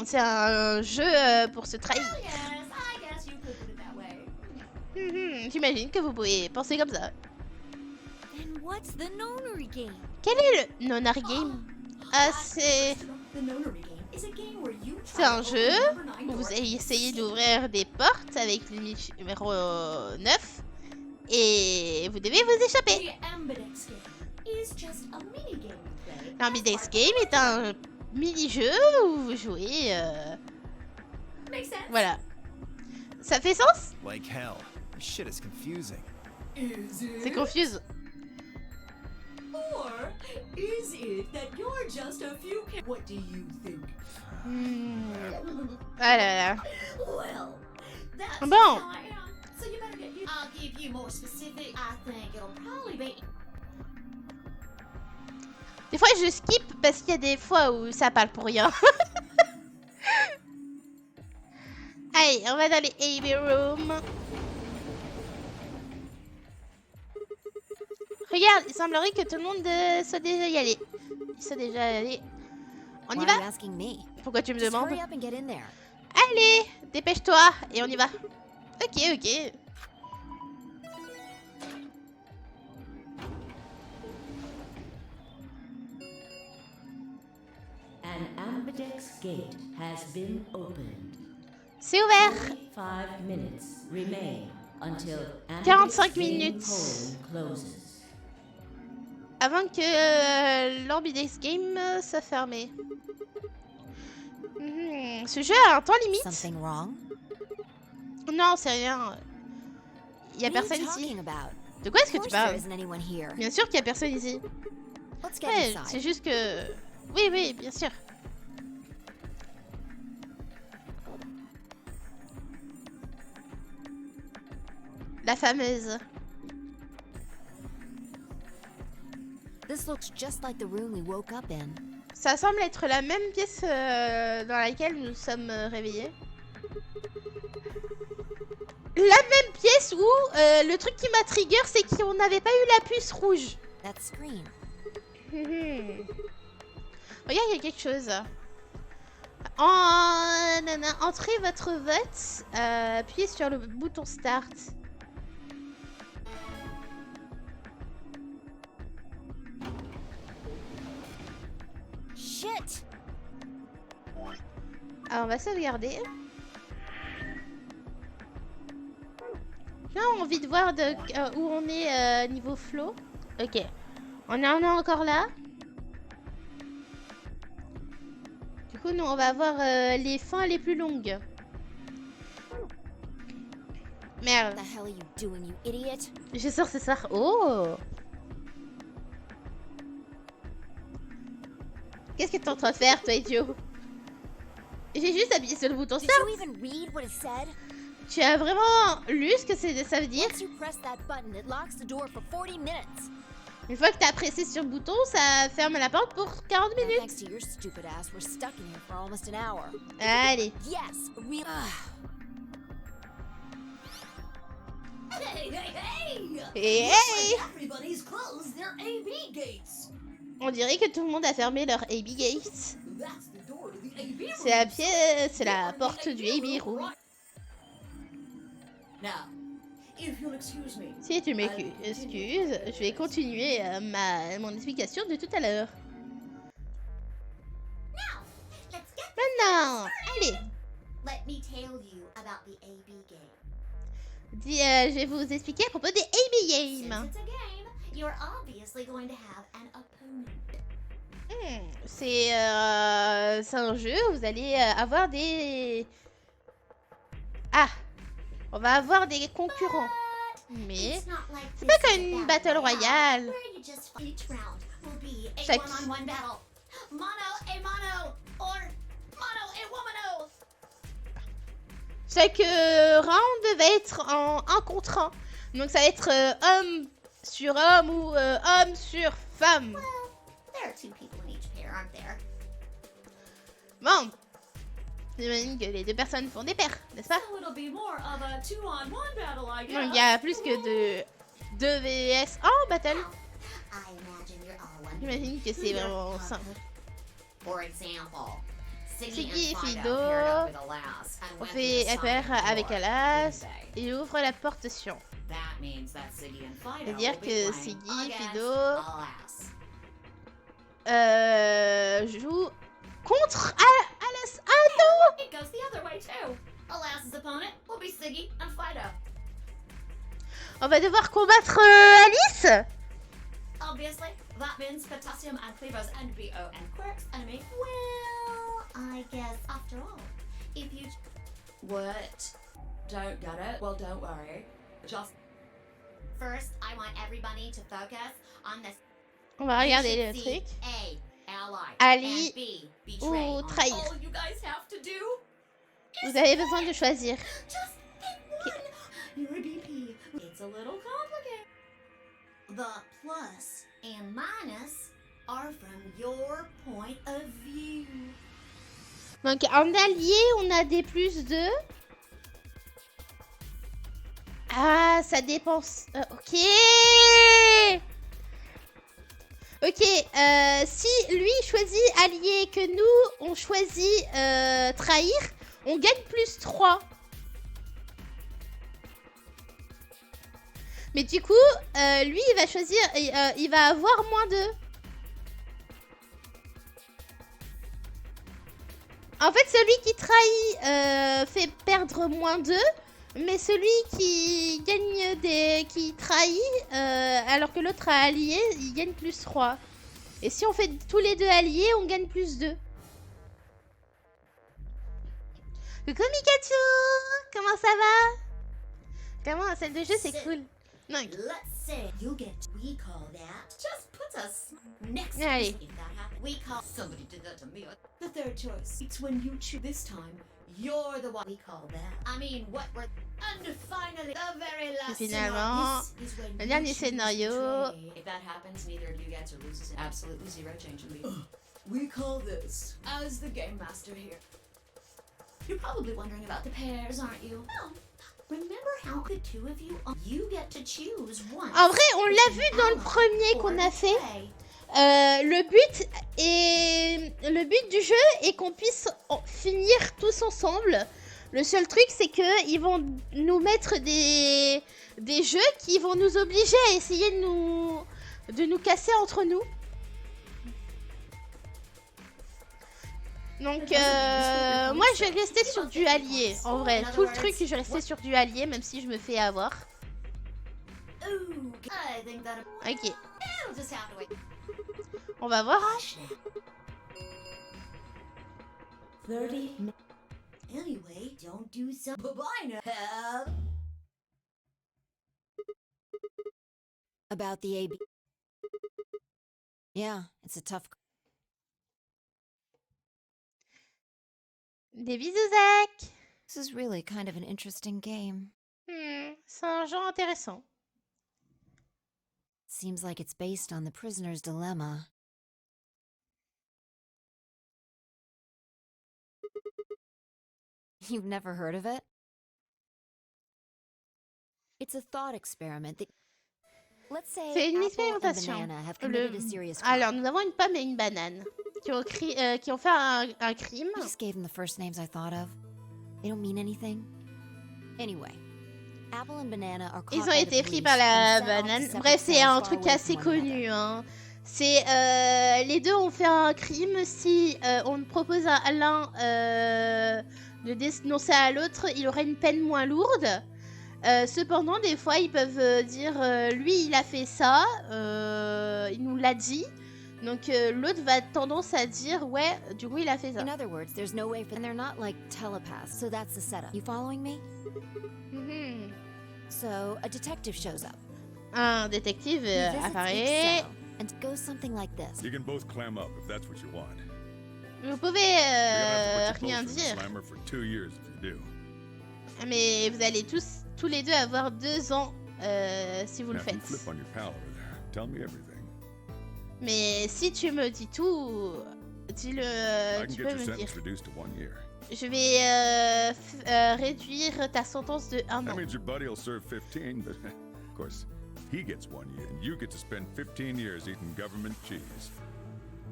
C'est un jeu pour se trahir. Yes, I guess you could put it that way. J'imagine que vous pouvez penser comme ça. Then what's the nonary game? Quel est le Nonary Game? Ah, c'est... The Nonary game is a game where you C'est try un to jeu open number 9 où vous doors essayez and d'ouvrir des portes avec le numéro 9 et vous devez vous échapper. The Ambidex game is just a mini game you play. L'Ambidex Game est un mini-jeu où vous jouez... Makes sense? Voilà. Ça fait sens? Like hell. This shit is confusing. Is C'est it? confuse. Or is it that you're just a few? What do you think? Ah là là. Well, that's Bon. how I am. So you better get you. I'll give you more specific. I think it'll probably be. Des fois je skip parce qu'il y a des fois où ça parle pour rien. Allez, on va dans les Abbey Rooms. Regarde, il semblerait que tout le monde soit déjà y allé. Ils sont déjà allés. On y Why are you va? asking me? Pourquoi tu me Just demandes? hurry up and get in there. Allez, dépêche-toi et on y va. Ok, ok. An Ambidex gate has been opened. C'est ouvert. 5 minutes remain until 45 Ambidex game minutes. polling closes. Avant que l'Ambidex Game soit fermé. Ce jeu a un temps limite. Something wrong? Non, c'est rien. Il y a What are you personne ici. talking about? De quoi est-ce que Of tu course there parles? isn't anyone here. Bien sûr qu'il y a personne ici. Let's get Ouais, inside. c'est juste que... Oui, oui, bien sûr. La fameuse. This looks just like the room we woke up in. Ça semble être la même pièce dans laquelle nous sommes réveillés. La même pièce où le truc qui m'a trigger, c'est qu'on n'avait pas eu la puce rouge. That scream. Regarde, il y a quelque chose. Entrez votre vote. Appuyez sur le bouton Start. Shit! Alors, on va sauvegarder. J'ai envie de voir où on est niveau flow. Ok. On est encore là. Du coup, non, on va avoir les fins les plus longues. Merde. What the hell are you doing, you idiot? Je sors ce soir. Oh! Qu'est-ce que t'es en train de faire, toi, idiot? J'ai juste appuyé sur le bouton Did start. you even read what it said? Tu as vraiment lu ce que ça veut dire? Once you press that button, it locks the door for 40 minutes. Une fois que t'as pressé sur le bouton, ça ferme la porte pour 40 And minutes. thanks to your stupid ass, we're stuck in here for almost an hour. Allez. Yes, real. Hey, hey, hey! Hey, Looks hey! like everybody's closed their AB gates. On dirait que tout le monde a fermé leur AB Gates. That's the door to the AB room. C'est la porte du AB Room. Now, if you'll excuse me. Si tu m'excuses, je vais continuer mon explication de tout à l'heure. Now, let's get Maintenant, allez. Let me tell you about the AB game. Je vais vous expliquer à propos des AB Since Games. it's a game, you're obviously going to have an opponent. C'est un jeu où vous allez avoir des... Ah, on va avoir des concurrents. Mais It's not like c'est pas this comme une is a battle royale. where you just each round will be a Chaque- one-on-one battle. Mono a mono or mono a womano. Chaque round va être en 1 contre 1. Donc ça va être homme sur homme ou homme sur femme. Well, there are 2 people in each pair, aren't there? Bon, j'imagine que les 2 personnes font des paires, n'est-ce pas? So it'll be more of a 2-on-1 battle, I guess. Donc il y a plus que de 2 VS en battle. I imagine you're all wondering. J'imagine que c'est vraiment simple. For example, Siggy et and Fido paired up with Alas and on went fait through the paire silent avec door, Alas didn't they? et ouvre la porte sur. That means that Siggy and Fido C'est-à-dire will be que playing Siggy, against Fido Alas. joue contre Alas. Ah non! It goes the other way too. Alas's opponent will be Siggy and Fido. On va devoir combattre Alice. Obviously, that means Potassium and Clevo's NBO and Quirk's enemy. Well, I guess after all, if you... What? Don't get it? Well, don't worry. Just... First, I want everybody to focus on this. On va regarder le You should see truc. A, ally, Ali and B, betray. ou trahir. All you guys have to do Vous avez besoin de choisir. just pick one. You're a BP. It's a little complicated. The plus and minus are from your point of view. Donc en allié, on a des plus de... Ah, ça dépend... ok. Ok, si lui choisit allié et que nous, on choisit trahir, on gagne plus 3. Mais du coup, lui, il va choisir... il va avoir moins 2. En fait, celui qui trahit fait perdre moins 2, mais celui qui gagne qui trahit, alors que l'autre a allié, il gagne plus 3. Et si on fait tous les deux alliés, on gagne plus 2. Coucou Mikachu! Comment ça va? Comment, celle de jeu, c'est cool. Non. Let's say you get. We call that. Just put us next. Allez. If that happens, we call. Somebody did that to me. The third choice. It's when you choose. This time, you're the one. We call that. I mean, what we're. And finally, the very last. Finalement, scenario. This is when le you dernier choose scénario. betray. If that happens, neither of you get to lose. Absolutely zero change in me. We call this as the game master here. You're probably wondering about the pairs, aren't you? No. Remember how the two of you get to choose one. En vrai, on l'a vu dans le premier qu'on a fait. Le but du jeu est qu'on puisse finir tous ensemble. Le seul truc, c'est que ils vont nous mettre des jeux qui vont nous obliger à essayer de nous casser entre nous. Donc, moi, je vais rester sur du allié. En vrai, tout le truc, je vais rester sur du allié, même si je me fais avoir. Ok. On va voir. 30 Anyway, don't do some. Bye now. About the AB. Yeah, it's a tough. Des bisous, Zach. This is really kind of an interesting game. C'est un jeu intéressant. Seems like it's based on the prisoner's dilemma. You've never heard of it? It's a thought experiment that... Let's say C'est une Apple and expérimentation. Banana have committed a serious crime. Alors, nous avons une pomme et une banane qui ont fait un crime. I just gave them the first names I thought of. They don't mean anything. Anyway, Apple and Banana are caught Ils ont by the été pris police par la and sent off to banane. separate Bref, c'est cells un far truc away assez from one another. connu. Hein. C'est les deux ont fait un crime. Si on propose à l'un de dénoncer à l'autre, il aurait une peine moins lourde. Cependant, des fois, ils peuvent dire lui, il a fait ça, il nous l'a dit. Donc l'autre va tendance à dire ouais, du coup, il a fait ça. In other words, there's no way for... And they're not like telepaths, so that's the setup. You following me? Mhm. So, a detective shows up. Un détective He visits each apparaît. cell, and it goes something like this. You can both clam up if that's what you want. Vous pouvez You're gonna have to put you rien both in the dire. slammer for 2 years if you do. Mais vous allez tous les deux avoir 2 ans si vous le Now, if you faites. flip on your pal over there, tell me everything. Mais si tu me dis tout, dis-le, I can tu get peux your me dire. sentence reduced to 1 year. Je vais réduire ta sentence de 1 That an. means your buddy will serve 15, but of course, he gets 1 year, and you get to spend 15 years eating government cheese.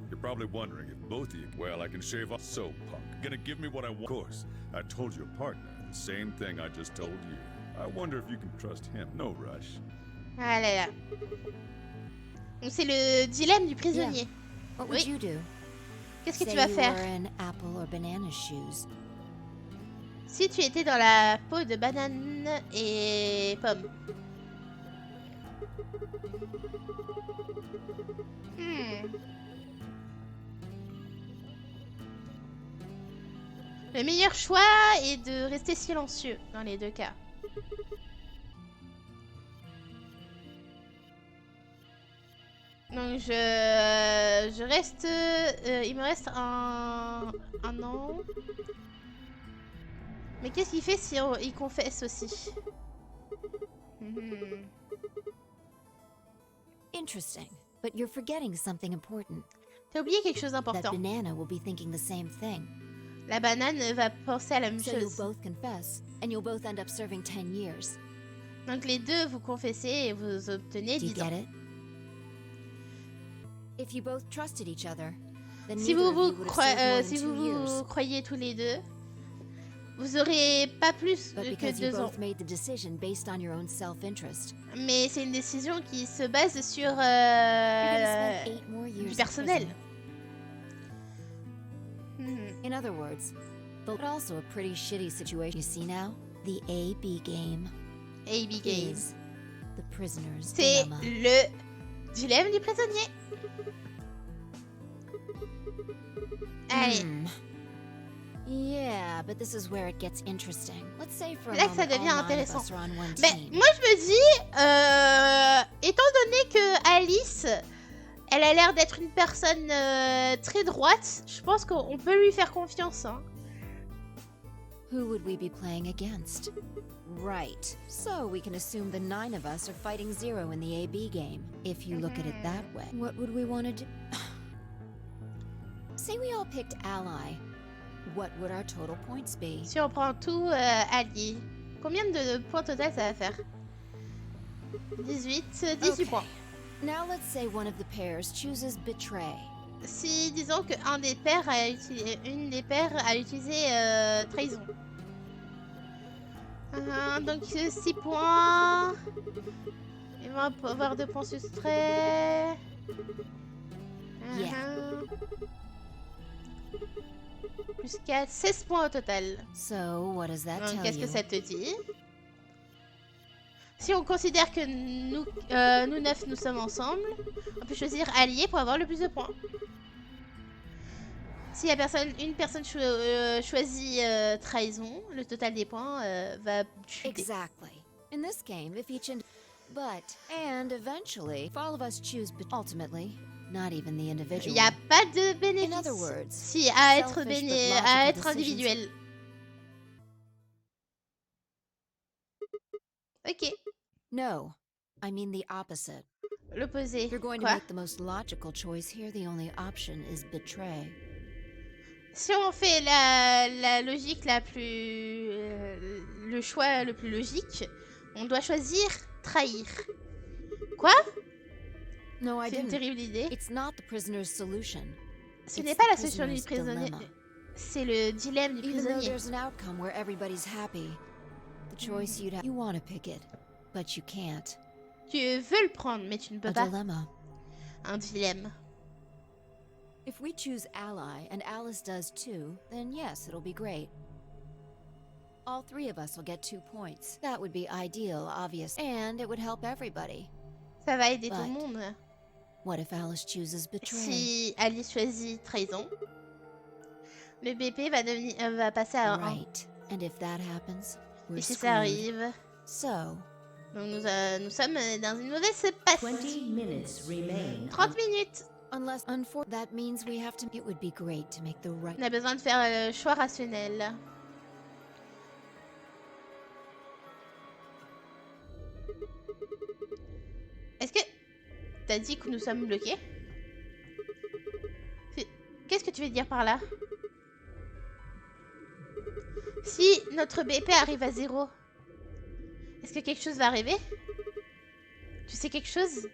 You're probably wondering if both of you... Well, I can shave off. So, punk, gonna give me what I want. Of course, I told your partner the same thing I just told you. I wonder if you can trust him. No rush. Ah là là. Donc c'est le dilemme du prisonnier. What would Oui. you do? Qu'est-ce que Say tu vas you faire were in Apple or Banana's shoes. si tu étais dans la peau de banane et pomme? Le meilleur choix est de rester silencieux dans les deux cas. Donc je reste... il me reste un an. Mais qu'est-ce qu'il fait si il confesse aussi? Interesting, but you're forgetting something important. T'as oublié quelque chose That d'important. Banana will be thinking the same thing. La banane va penser à la même So you'll chose. both confess, and you'll both end up serving 10 years. Donc les deux, vous confessez et vous obtenez Do you 10 ans. get it? If you both trusted each other, then Si neither vous of you would have served more than si 2 vous years. croyez tous les deux, vous aurez pas plus But que because you 2 ans. both made the decision based on your own self-interest, Mais c'est une décision qui se base sur you're gonna spend 8 more years du in personnel. prison. In other words, but also a pretty shitty situation. You see now, the A-B game AB game. is the prisoner's C'est dilemma. le dilemme du prisonnier. Allez, Yeah, but this is where it gets interesting. Let's say for a là que ça moment devient all 9 of intéressant. us are on one Mais team. moi je me dis, étant donné que Alice, elle a l'air d'être une personne très droite, je pense qu'on peut lui faire confiance. Hein. Who would we be playing against? Right. So we can assume the 9 of us are fighting 0 in the AB game. If you look at it that way, what would we want to do? Say we all picked ally. What would our total points be? Si on prend tout allié, combien de points total ça va faire? 18 Okay. points. Now let's say one of the pairs chooses betray. Si disons que une des paires a utilisé trahison. Donc 6 points. Ils vont avoir 2 points soustraits. Plus 4, 16 points au total. So what does that Donc tell qu'est-ce que you? ça te dit? Si on considère que nous 9 nous sommes ensemble, on peut choisir allié pour avoir le plus de points. Si une personne choisit trahison, le total des points va chuter. Exactly. In this game, if each and eventually, if all of us choose, but ultimately, not even the Il individual. n'y a pas de In bénéfice. other words, Si, à être, selfish but à logical être decisions. individuel. Ok, No, I mean the opposite. l'opposé. If you're going to Quoi? make the most logical choice here, the only option is betray. Si on fait la logique la plus... le choix le plus logique, on doit choisir trahir. Quoi? No, I C'est une didn't. terrible idée. It's not the prisoner's solution. Ce It's n'est pas the la solution du prisoner's prisonnier. dilemma. C'est le dilemme du Even though prisonnier. there's an outcome where everybody's happy, the choice you'd have, you want to pick it, but you can't. Tu veux le prendre, mais tu ne peux A pas. dilemma. Un dilemme. If we choose ally and Alice does too, then yes, it'll be great. All three of us will get 2 points. That would be ideal, obvious, and it would help everybody. Ça va aider tout le But monde. what if Alice chooses betray? Si Alice choisit trahison, le BP va passer à 1. Right. And if that happens, we're Et si ça screwed. arrive, So, donc nous sommes dans une mauvaise passe. 20 minutes remain. 30 minutes. unless that means we have to. It would be great to make the right. On a besoin de faire le choix rationnel. Est-ce que t'as dit que nous sommes bloqués? Qu'est-ce que tu veux dire par là? Si notre BP arrive à 0, est-ce que quelque chose va arriver? Tu sais quelque chose?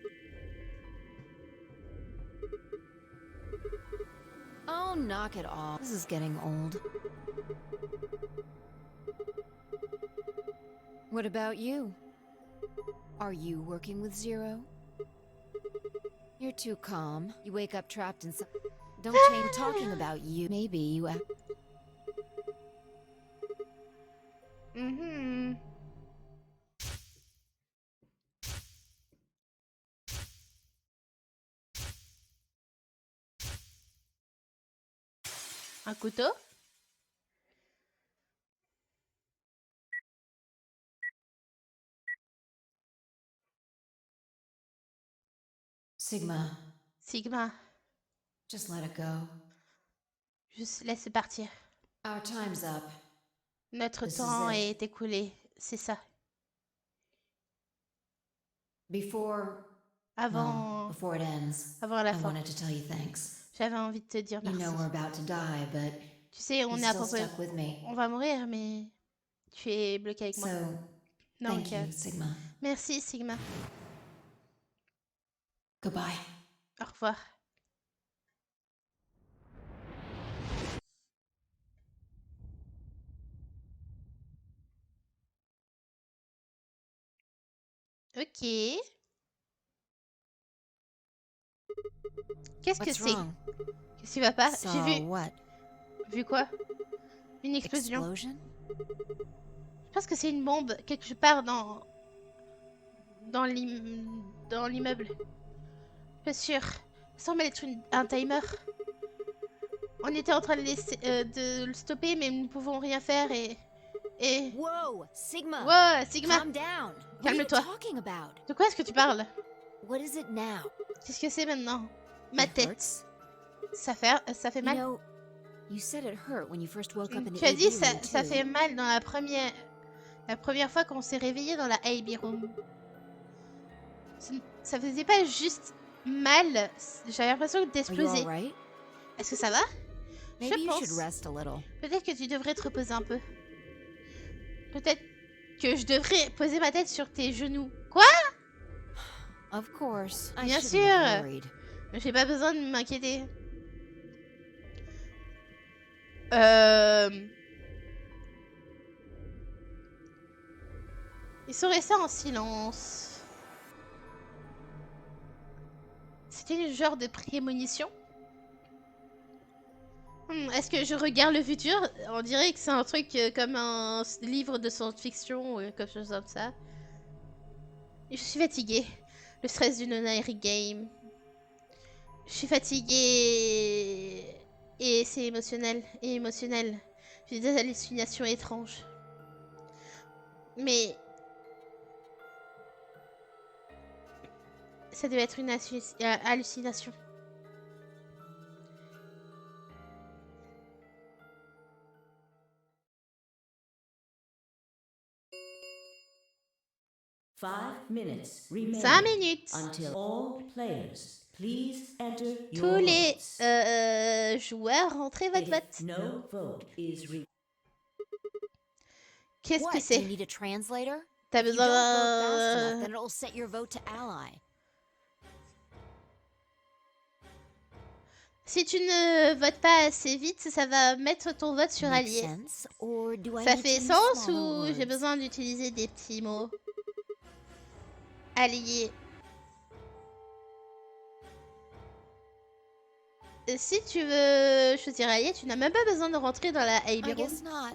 Oh, knock it off. This is getting old. What about you? Are you working with Zero? You're too calm. You wake up trapped in some... Don't change talking about you. Maybe you act... Un couteau? Sigma, Sigma, just let it go. juste laisse partir. Our time's up. Notre This is temps it. est écoulé, c'est ça. Before... Avant, before it ends, avant la I fin. wanted to tell you thanks. J'avais envie de te dire You merci. know we're about to die, but Tu sais, on you're est à still peu près... stuck with me. On va mourir, mais tu es bloqué avec moi. So, Donc, thank you, Sigma. merci Sigma. Goodbye. Au revoir. Ok. Qu'est-ce que What's c'est? wrong? Qu'est-ce qui va pas? So J'ai vu... what? Vu quoi? Une explosion. Explosion? Je pense que c'est une bombe quelque part dans l'immeuble. Pas sûr. Ça semble être un timer. On était en train de le stopper, mais nous ne pouvons rien faire et... Whoa, Sigma. Wow, Sigma, Calm down. What are you calme-toi. talking about? De quoi est-ce que tu parles? What is it now? Qu'est-ce que c'est maintenant? Ma It tête. hurts? Ça fait You mal. know, you said it hurt when you first woke up in the Tu as dit AB ça, room, ça too. fait mal dans la première fois qu'on s'est réveillé dans la AB room. Ça faisait pas juste mal, j'avais l'impression Are you d'exploser. all right? Est-ce que ça va? Maybe Je you should pense. rest a little. Peut-être que tu devrais te reposer un peu. Peut-être que je devrais poser ma tête sur tes genoux. Quoi? Of course. I Bien shouldn't have sûr. worried. J'ai pas besoin de m'inquiéter. Ils sont restés en silence. C'était une genre de prémonition. Est-ce que je regarde le futur? On dirait que c'est un truc comme un livre de science-fiction ou quelque chose comme ça. Je suis fatiguée. Le stress d'une Nairi game. Je suis fatiguée. Et c'est émotionnel. Et émotionnel. J'ai des hallucinations étranges. Mais... ça devait être une hallucination. Minutes remain 5 minutes. until all players please enter your Tous les votes. joueurs, rentrez votre vote. If no vote is Qu'est-ce que What? c'est? You need a translator? T'as If you besoin don't vote fast enough, d'un... then it'll set your vote to ally. Si tu ne votes pas assez vite, ça va mettre ton vote sur Makes allié. sense? Or do I Ça need fait to use sens smaller ou j'ai words? besoin d'utiliser des petits mots? Allié. Si tu veux choisir allié, tu n'as même pas besoin de rentrer dans la AB I room. guess not.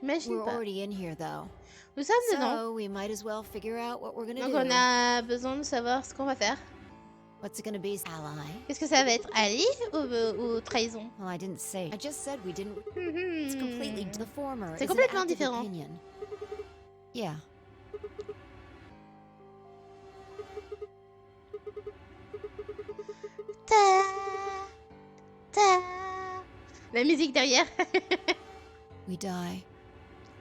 Imagine We're pas. already in here though. Nous sommes dedans. So we might as well figure out what we're gonna Donc do. on a besoin de savoir ce qu'on va faire. What's it gonna be, ally? Qu'est-ce que ça va être? Allié ou trahison? Well, I didn't say. I just said we didn't. It's completely the former. C'est is an complètement active différent. opinion. Yeah. Ta, ta. La musique derrière. We die.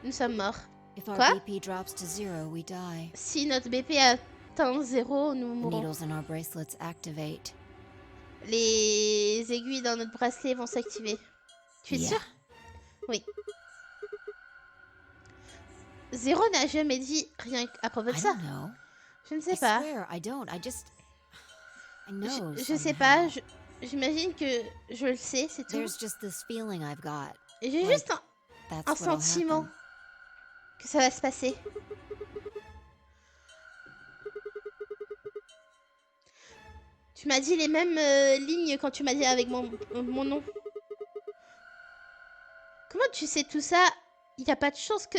Nous sommes morts. If our Quoi? BP drops to 0, we die. Si notre BP atteint 0, nous The mourrons. needles in our bracelets activate. Les aiguilles dans notre bracelet vont s'activer. Tu es Yeah. sûr? Oui. 0 n'a jamais dit rien à propos de I ça. don't know. Je ne I sais pas. swear, I don't. I just. I know. Je sais somehow. pas. J'imagine que je le sais, c'est tout. There's just this feeling I've got. Et j'ai like, juste That's un what'll sentiment happen. que ça va se passer. Tu m'as dit les mêmes lignes quand tu m'as dit avec mon nom. Comment tu sais tout ça? Il n'y a pas de chance que...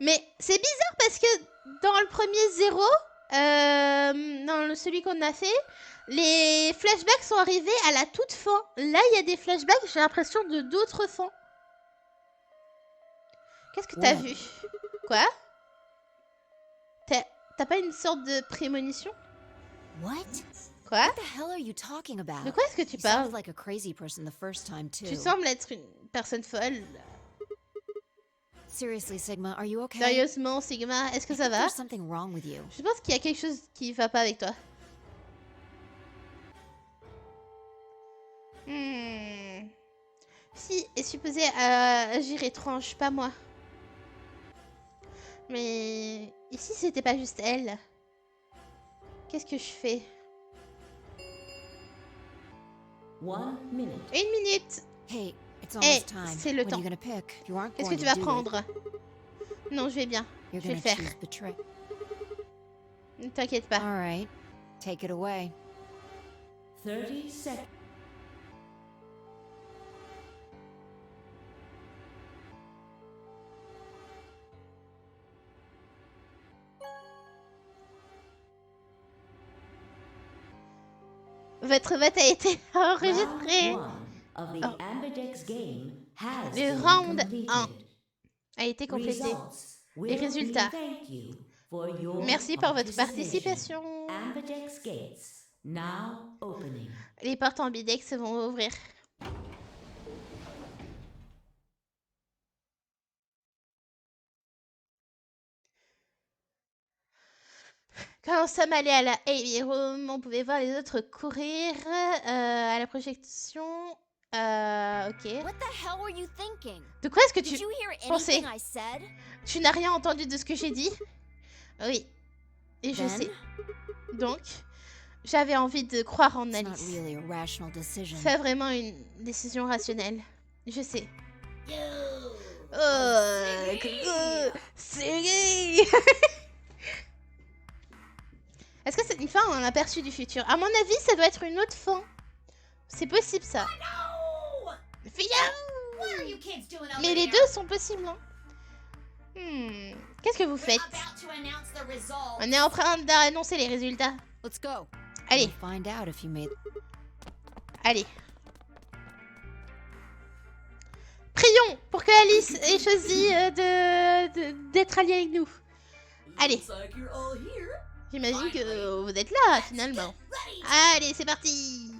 Mais c'est bizarre parce que dans le premier 0, dans celui qu'on a fait, les flashbacks sont arrivés à la toute fin. Là, il y a des flashbacks, j'ai l'impression de d'autres fins. Qu'est-ce que t'as Ouais. vu? Quoi? T'as pas une sorte de prémonition? What? Quoi? What the hell are you talking about? De quoi est-ce que tu You sounded parles? like a crazy person the first time too. Tu sembles être une personne folle. Seriously, Sigma, are you okay? Sérieusement, Sigma, est-ce que I ça think va? there's something wrong with you. Je pense qu'il y a quelque chose qui va pas avec toi. Si est supposé agir étrange, pas moi. Mais ici, c'était pas juste elle. Qu'est-ce que je fais? 1 minute. 1 minute. Hey, it's Hey, almost time. c'est le What are temps. you gonna pick? You aren't Qu'est-ce going que tu to vas do it. prendre? Non, je vais bien. You're Je vais gonna le faire. choose the trick. Ne t'inquiète pas. All right, take it away. 30 seconds. Votre vote a été enregistré. Round 1 of the Oh. Ambidex game has Le been round completed. 1 a été complété. Results Les will résultats. thank you for your Merci pour votre participation. participation. Ambidex gates now opening. Les portes ambidex vont ouvrir. Quand nous sommes allés à la AB Room, on pouvait voir les autres courir à la projection. Ok. What the hell were you thinking? De quoi est-ce que tu Did you hear pensais? anything I said? Tu n'as rien entendu de ce que j'ai dit? Oui. Et je Then? sais. Donc, j'avais envie de croire en It's not Alice. really a rational decision. C'est vraiment une décision rationnelle. Je sais. Siri. Est-ce que c'est une fin ou un aperçu du futur? À mon avis, ça doit être une autre fin. C'est possible ça. No! Fille. What are you kids doing out Mais les there? deux sont possibles. Hein. Qu'est-ce que vous faites? About to announce the results. On est en train d'annoncer les résultats. Let's go. Allez, We'll find out if you made. allez. Prions pour que Alice ait choisi d'être alliée avec nous. Allez. Looks like you're all here. J'imagine que vous êtes là, finalement. Allez, c'est parti.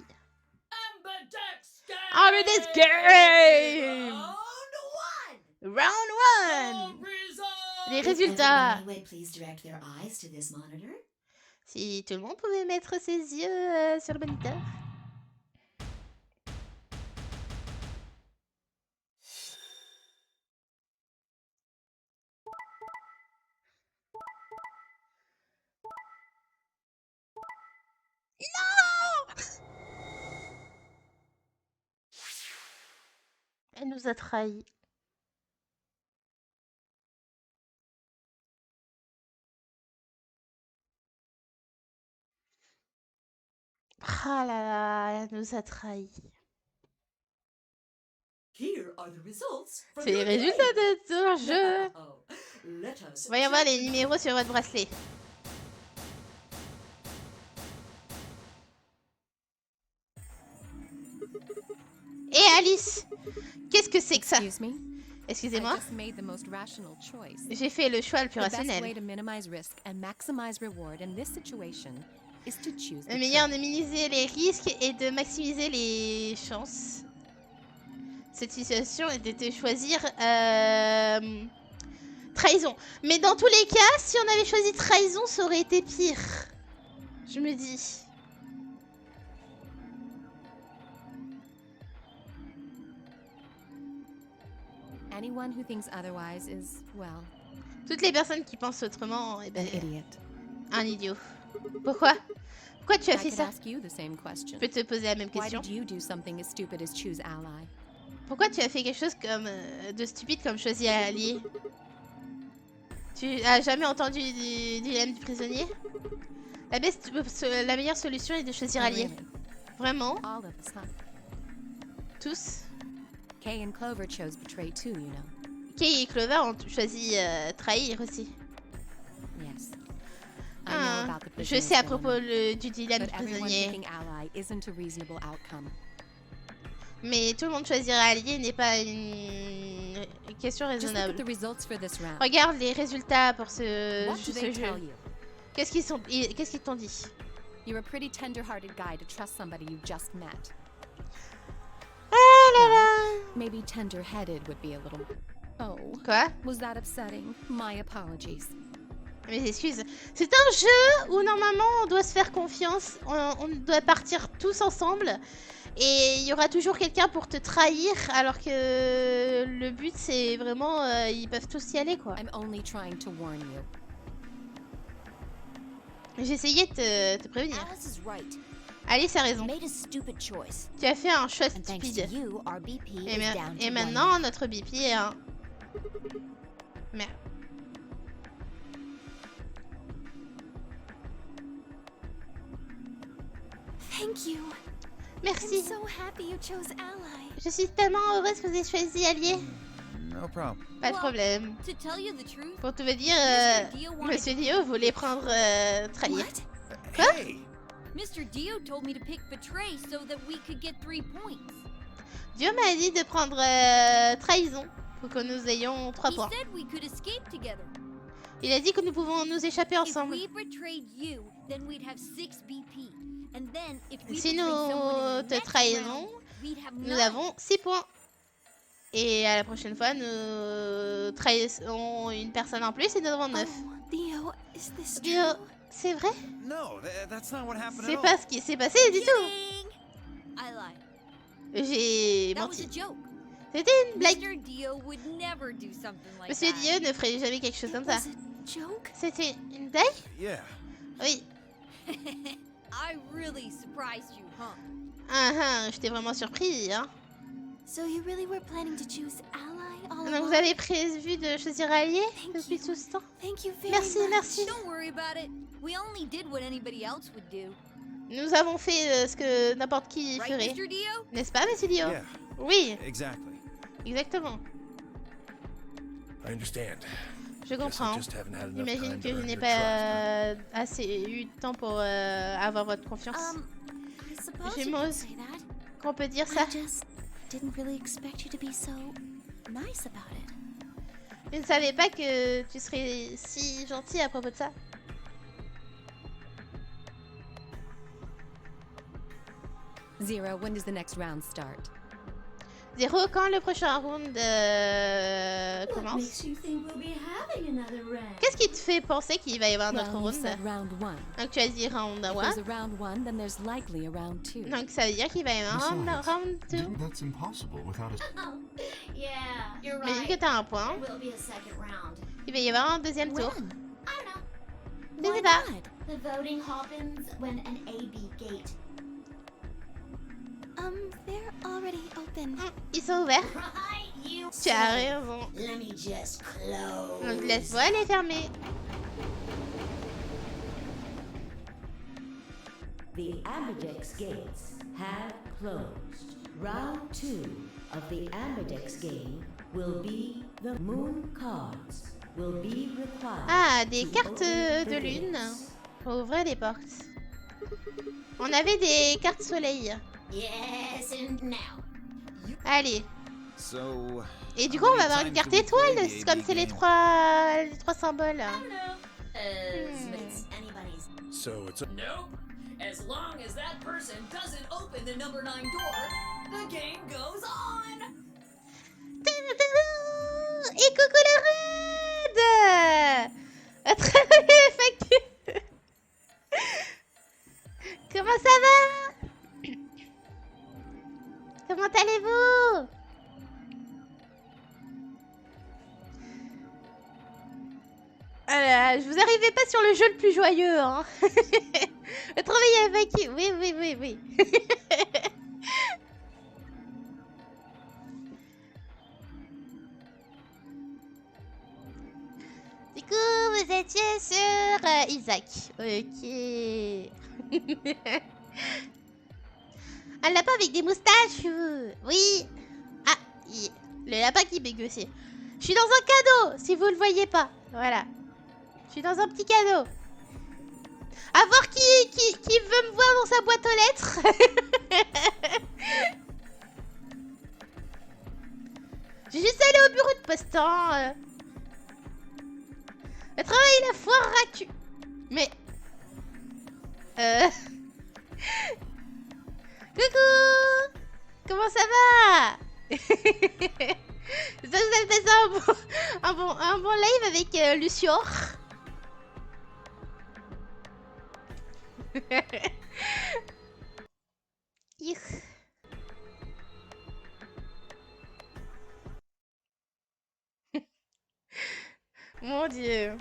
Amberdex Game. Round 1. Les résultats. Anyway, please direct their eyes to this monitor. Si tout le monde pouvait mettre ses yeux sur le moniteur. Non! Elle nous a trahis. Ah là là, elle nous a trahis. Here are the results from C'est les your résultats game. de ton jeu. Now, let us Voyons voir les check. numéros sur votre bracelet. Et Alice, qu'est-ce que c'est que ça? Excuse me? Excusez-moi, I just made the most rational choice. j'ai fait le choix le plus The best way rationnel. to minimize risk and maximize reward in this situation is to choose the Le meilleur trade. de minimiser les risques et de maximiser les chances. Cette situation était de choisir trahison. Mais dans tous les cas, si on avait choisi trahison, ça aurait été pire. Je me dis. Anyone who thinks otherwise is, well, Toutes les personnes qui pensent autrement, eh ben, an idiot. un idiot. Pourquoi? Pourquoi tu as I fait could ça? ask you the same question. Je peux te poser la même Why question. did you do something as stupid as choose ally? Pourquoi tu as fait quelque chose comme de stupide comme choisir allié? Tu as jamais entendu du dilemme du prisonnier? La meilleure solution est de choisir Oh, allié. really? Vraiment? All of us, huh? Tous? Kay and Clover chose betray too, you know. Kay et Clover ont choisi trahir aussi. Yes. I know Ah, about the je prisoner's sais à dilemma, propos du dilemme but du everyone prisonnier. picking ally isn't a reasonable outcome. Mais tout le monde choisir allié n'est pas une question Just look at raisonnable. the results for this round. Regarde les résultats pour ce What do they jeu. tell you? Qu'est-ce qu'ils t'ont dit? You're a pretty tender-hearted guy to trust somebody you just met. Ah là là! Maybe tender-headed would be a little... Oh, Quoi? was that upsetting? My apologies. Mes excuses. C'est un jeu où normalement on doit se faire confiance, on doit partir tous ensemble et il y aura toujours quelqu'un pour te trahir alors que le but c'est vraiment ils peuvent tous y aller quoi. I'm only trying to warn you. J'ai essayé de te prévenir. Alice is right. Alice a You raison. made a stupid choice. Tu as fait un choix And thanks to stupide. you, our BP Et, is down to et one maintenant now. notre BP est un... Merde. Thank you. Merci. I'm so happy you chose ally. Je suis tellement heureuse que vous ayez choisi allié. No problem. Pas de Well, problème. To tell you the truth, Pour tout vous dire, Mr. Dio wanted- Monsieur Dio voulait prendre trahir. Hey! Mr. Dio told me to pick Betray so that we could get 3 points. Dio m'a dit de prendre trahison pour que nous ayons 3 He points. said we could escape together. Il a dit que nous pouvons nous échapper If ensemble. we betrayed you, then we'd have 6 BP. And then if we Si betrayed nous someone in the te next trahissons, round, we'd have nous 9. avons 6 points. Et à la prochaine fois, nous trahissons une personne en plus et nous avons 9. Oh, Theo, is this Dio, true? c'est vrai? No, that's not what happened C'est at pas all. ce qui s'est passé du tout. Kidding! I lied. J'ai That was a menti. joke. C'était une blague. Mr. Dio would never do something like Monsieur that. Dio ne ferait jamais quelque chose comme ça. Was it joke? C'était une blague? Yeah. Oui. I really surprised you, huh? Ah, je t'ai vraiment surpris, hein. So you really were planning to choose ally all Donc vous along? avez prévu de choisir allié Thank depuis you. tout ce temps? Thank you very Merci, much. merci. Don't worry about it. We only did what anybody else would do. Nous avons fait ce que n'importe qui Right, ferait. Mr. Dio? N'est-ce pas, Monsieur Dio? Yeah, Oui, exactly. exactement. I understand. Je comprends. just haven't had enough J'imagine time que to je earn n'ai your pas assez eu de temps pour avoir votre confiance. I suppose J'ai you moi could aussi. say that. Qu'on peut dire ça. I just didn't really expect you to be so nice about it. Je ne savais pas que tu serais si gentil à propos de ça. Zero, when does the next round start? Zéro, quand le prochain round What commence? makes you think we'll be having another round? Qu'est-ce qui te fait penser qu'il va y avoir un autre Well, you round? said round one. Donc tu as dit round If 1. there's a round one, then there's likely a round two. Donc ça veut dire qu'il va y avoir un Besides, round 2. That's impossible without a... Oh, yeah, you're Mais vu right. que t'as un point, There will be a second round. il va y avoir un deuxième tour. When? I don't know. Je Why sais pas. not? The voting happens when an A-B gate. They're already open. Ils sont ouverts. Right, you. Tu as raison. Let me just close. Donc laisse-moi les fermer. The Ambidex gates have closed. Round 2 of the Ambidex game will be the moon cards will be required. Ah, des to cartes open the de lune gates. pour ouvrir les portes. On avait des cartes soleil. Yes, and now. Allez. So. Et du how coup, on va many avoir une times carte do we play étoile, the comme AB c'est les game? trois symboles. I don't know. It's anybody's. So it's Nope. As long as that person doesn't open the number 9 door, the game goes on. Et coucou le raid. À travers les factures. Comment ça va? Comment allez-vous? Je vous arrivez pas sur le jeu le plus joyeux, hein. Travailler avec... Oui. Du coup, vous étiez sur Isaac. Ok. Un lapin avec des moustaches. Oui. Ah, le lapin qui bègue aussi. Je suis dans un cadeau, si vous le voyez pas. Voilà. Je suis dans un petit cadeau. À voir qui veut me voir dans sa boîte aux lettres. J'ai juste allé au bureau de poste. Hein. Le travail, la foire racu. Mais... Coucou. Comment ça va? Ça vous a fait ça un bon live avec Lucior. Mon dieu.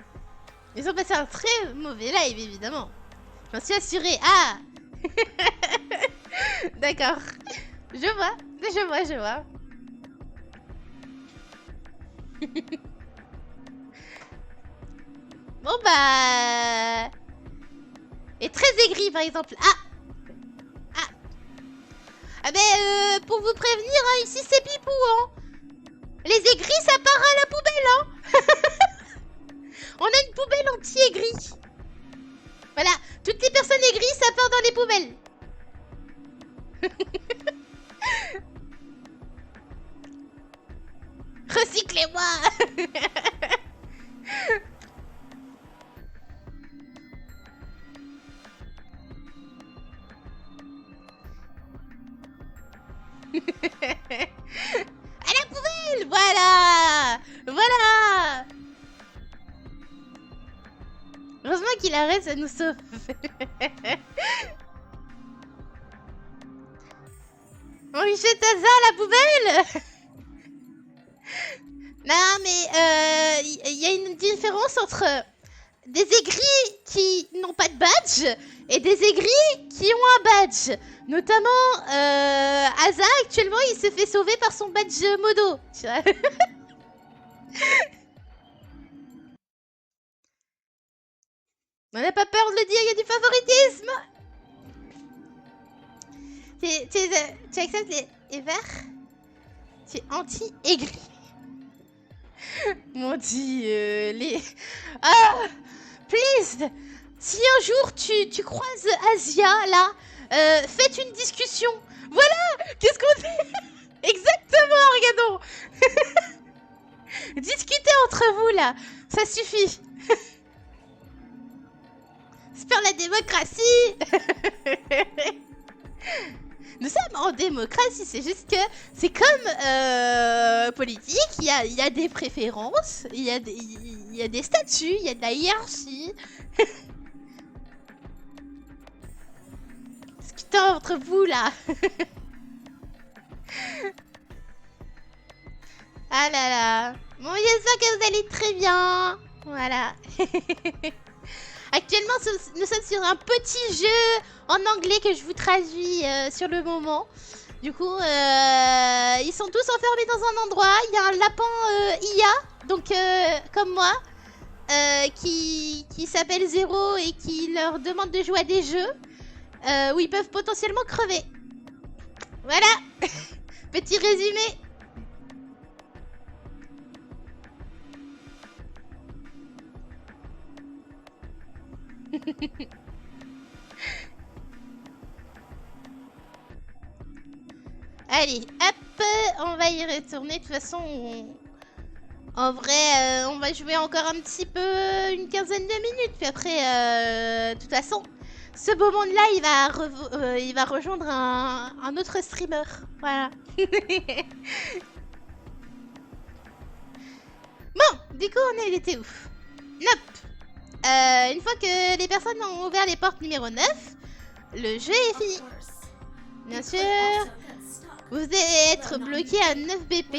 Ils ont passé un très mauvais live, évidemment. Je m'en suis assurée. Ah. D'accord. Je vois. Bon bah... Et très aigri par exemple. Ah ben pour vous prévenir, hein, ici c'est pipou, hein. Les aigris ça part à la poubelle, hein. On a une poubelle anti-aigris. Voilà, toutes les personnes aigries ça part dans les poubelles. Recyclez-moi. À la poubelle. Voilà. Heureusement qu'il arrête, ça nous sauve. On lui jette ça à la poubelle. Non mais il y a une différence entre des aigris qui n'ont pas de badge et des aigris qui ont un badge. Notamment Asa actuellement il se fait sauver par son badge modo. Tu vois. On n'a pas peur de le dire, il y a du favoritisme. Tu acceptes les verts? Tu es anti-aigri. Mon dieu, les... Ah, please. Si un jour tu croises Asia, là, faites une discussion. Voilà. Qu'est-ce qu'on dit? Exactement, regardons. Discutez entre vous, là. Ça suffit. C'est pour la démocratie. Nous sommes en démocratie, c'est juste que c'est comme politique, il y a des préférences, il y a des statuts, il y a de la hiérarchie. Discutez entre vous là. Ah là là. Bon, j'espère que vous allez très bien. Voilà. Actuellement, nous sommes sur un petit jeu en anglais que je vous traduis sur le moment. Du coup, ils sont tous enfermés dans un endroit. Il y a un lapin IA, donc comme moi, qui s'appelle Zéro et qui leur demande de jouer à des jeux où ils peuvent potentiellement crever. Voilà. Petit résumé. Allez, hop, on va y retourner. De toute façon, en vrai, on va jouer encore un petit peu, une quinzaine de minutes. Puis après, de toute façon, ce beau monde-là, il va rejoindre un autre streamer. Voilà. Bon, du coup, on était où? Nope. Une fois que les personnes ont ouvert les portes numéro 9, le jeu est fini. Bien sûr, vous allez être bloqué à 9 BP.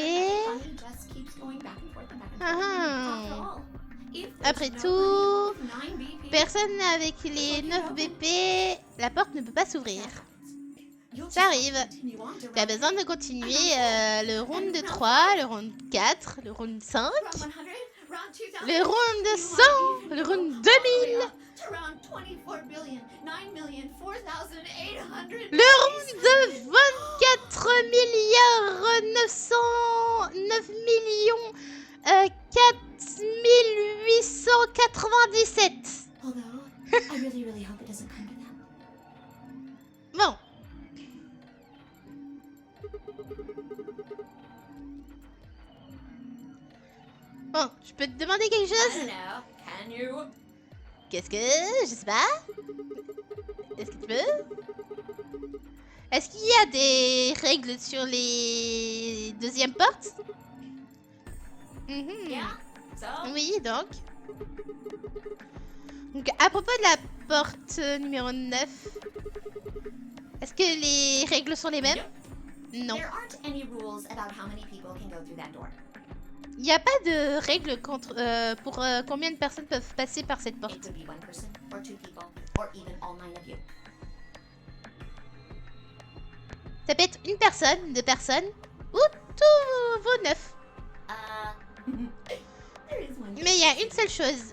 Après tout, personne avec les 9 BP, la porte ne peut pas s'ouvrir. Ça arrive. Tu as besoin de continuer le round de 3, le round 4, le round 5. Le round de 100, le round 2000, le round de 24 milliards 909 millions 4897. Bon. Bon, je peux te demander quelque chose? Qu'est-ce que... Je sais pas. Est-ce que tu peux? Est-ce qu'il y a des règles sur les deuxièmes portes? Oui, donc. Donc, à propos de la porte numéro 9, est-ce que les règles sont les mêmes? Non. Il n'y a pas de règle contre, pour combien de personnes peuvent passer par cette porte. Ça peut être une personne, deux personnes, ou tous vos 9. Mais il y a une seule chose.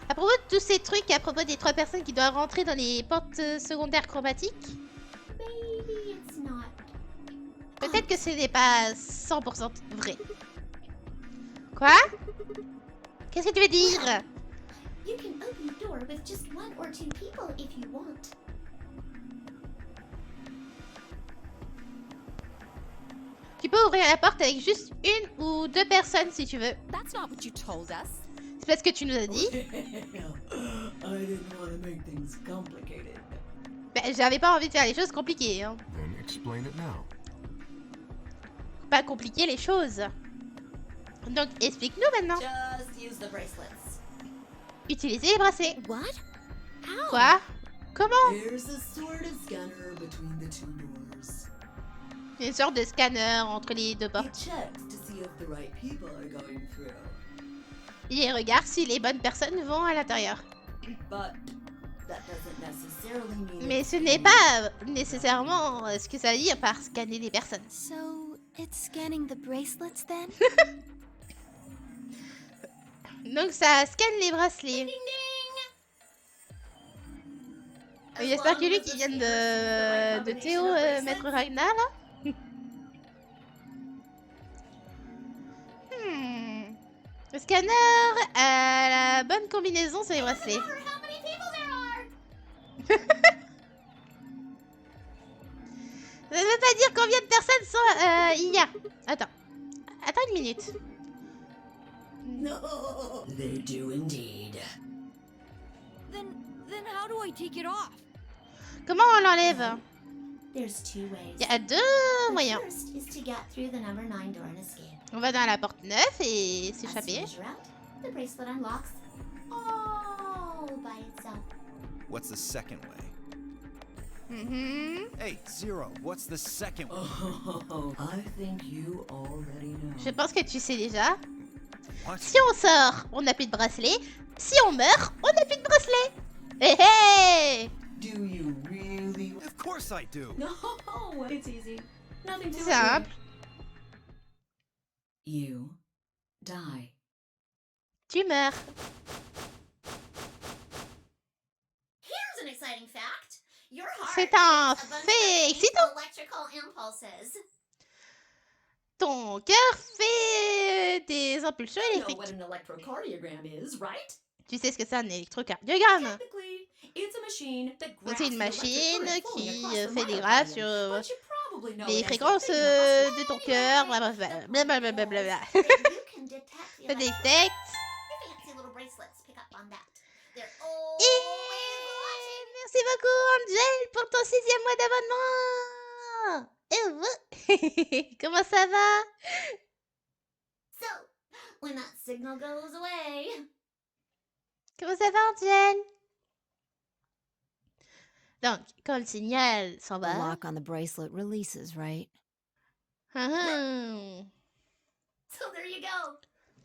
À propos de tous ces trucs, à propos des 3 personnes qui doivent rentrer dans les portes secondaires chromatiques, peut-être que ce n'est pas 100% vrai. Quoi? Qu'est-ce que tu veux dire? Tu peux ouvrir la porte avec juste une ou 2 personnes si tu veux. C'est parce que tu nous as dit. Ben, j'avais pas envie de faire les choses compliquées. Hein. Pas compliquer les choses. Donc, explique-nous maintenant. Utilisez les bracelets. Quoi? Comment? Une sorte de scanner entre les 2 portes. Il regarde si les bonnes personnes vont à l'intérieur. Mais ce n'est pas nécessairement ce que ça veut dire par scanner les personnes. So, it's scanning the bracelets then? Donc ça scanne les bracelets. J'espère que lui qui vient de Théo, Maître Ragnar, là. Le scanner a la bonne combinaison sur les bracelets. Ça ne veut pas dire combien de personnes sont il y a. Attends une minute. No, they do indeed. Then how do I take it off? Comment on l'enlève? There's two ways. Il y a deux The moyens. first is to get through the number 9 door and escape. On va dans la porte 9 et As s'échapper. soon as you're out, the bracelet unlocks all by itself. What's the second way? Mhm. Hey, Zero, what's the second way? Oh, I think you already know. Je pense que tu sais déjà. What? Si on sort, on n'a plus de bracelet. Si on meurt, on n'a plus de bracelet. Hé hé! Do you really? Of course I do. No, it's easy. Nothing to C'est simple. You die. Tu meurs. Here's an exciting fact. Your heart C'est un is a bunch fait of excitant. electrical impulses. Ton cœur fait des impulsions You know électriques. what an electrocardiogram is, right? Tu sais ce que c'est un électrocardiogramme? Technically, it's a machine that Donc grabs c'est une the electric machine current flowing qui across the fait des graphes sur myocardium, but you probably know les it as the fréquences thing that de ton cœur, blablabla. you can detect the Ça electric- détecte. Your fancy little bracelets pick up on that. They're always Et merci beaucoup Angel pour ton 6e mois d'abonnement. Et vous? Comment ça va? So, when that signal goes away, Comment ça va Angel? Donc, quand le signal s'en The va. lock on the bracelet releases, right? Hum, so there you go.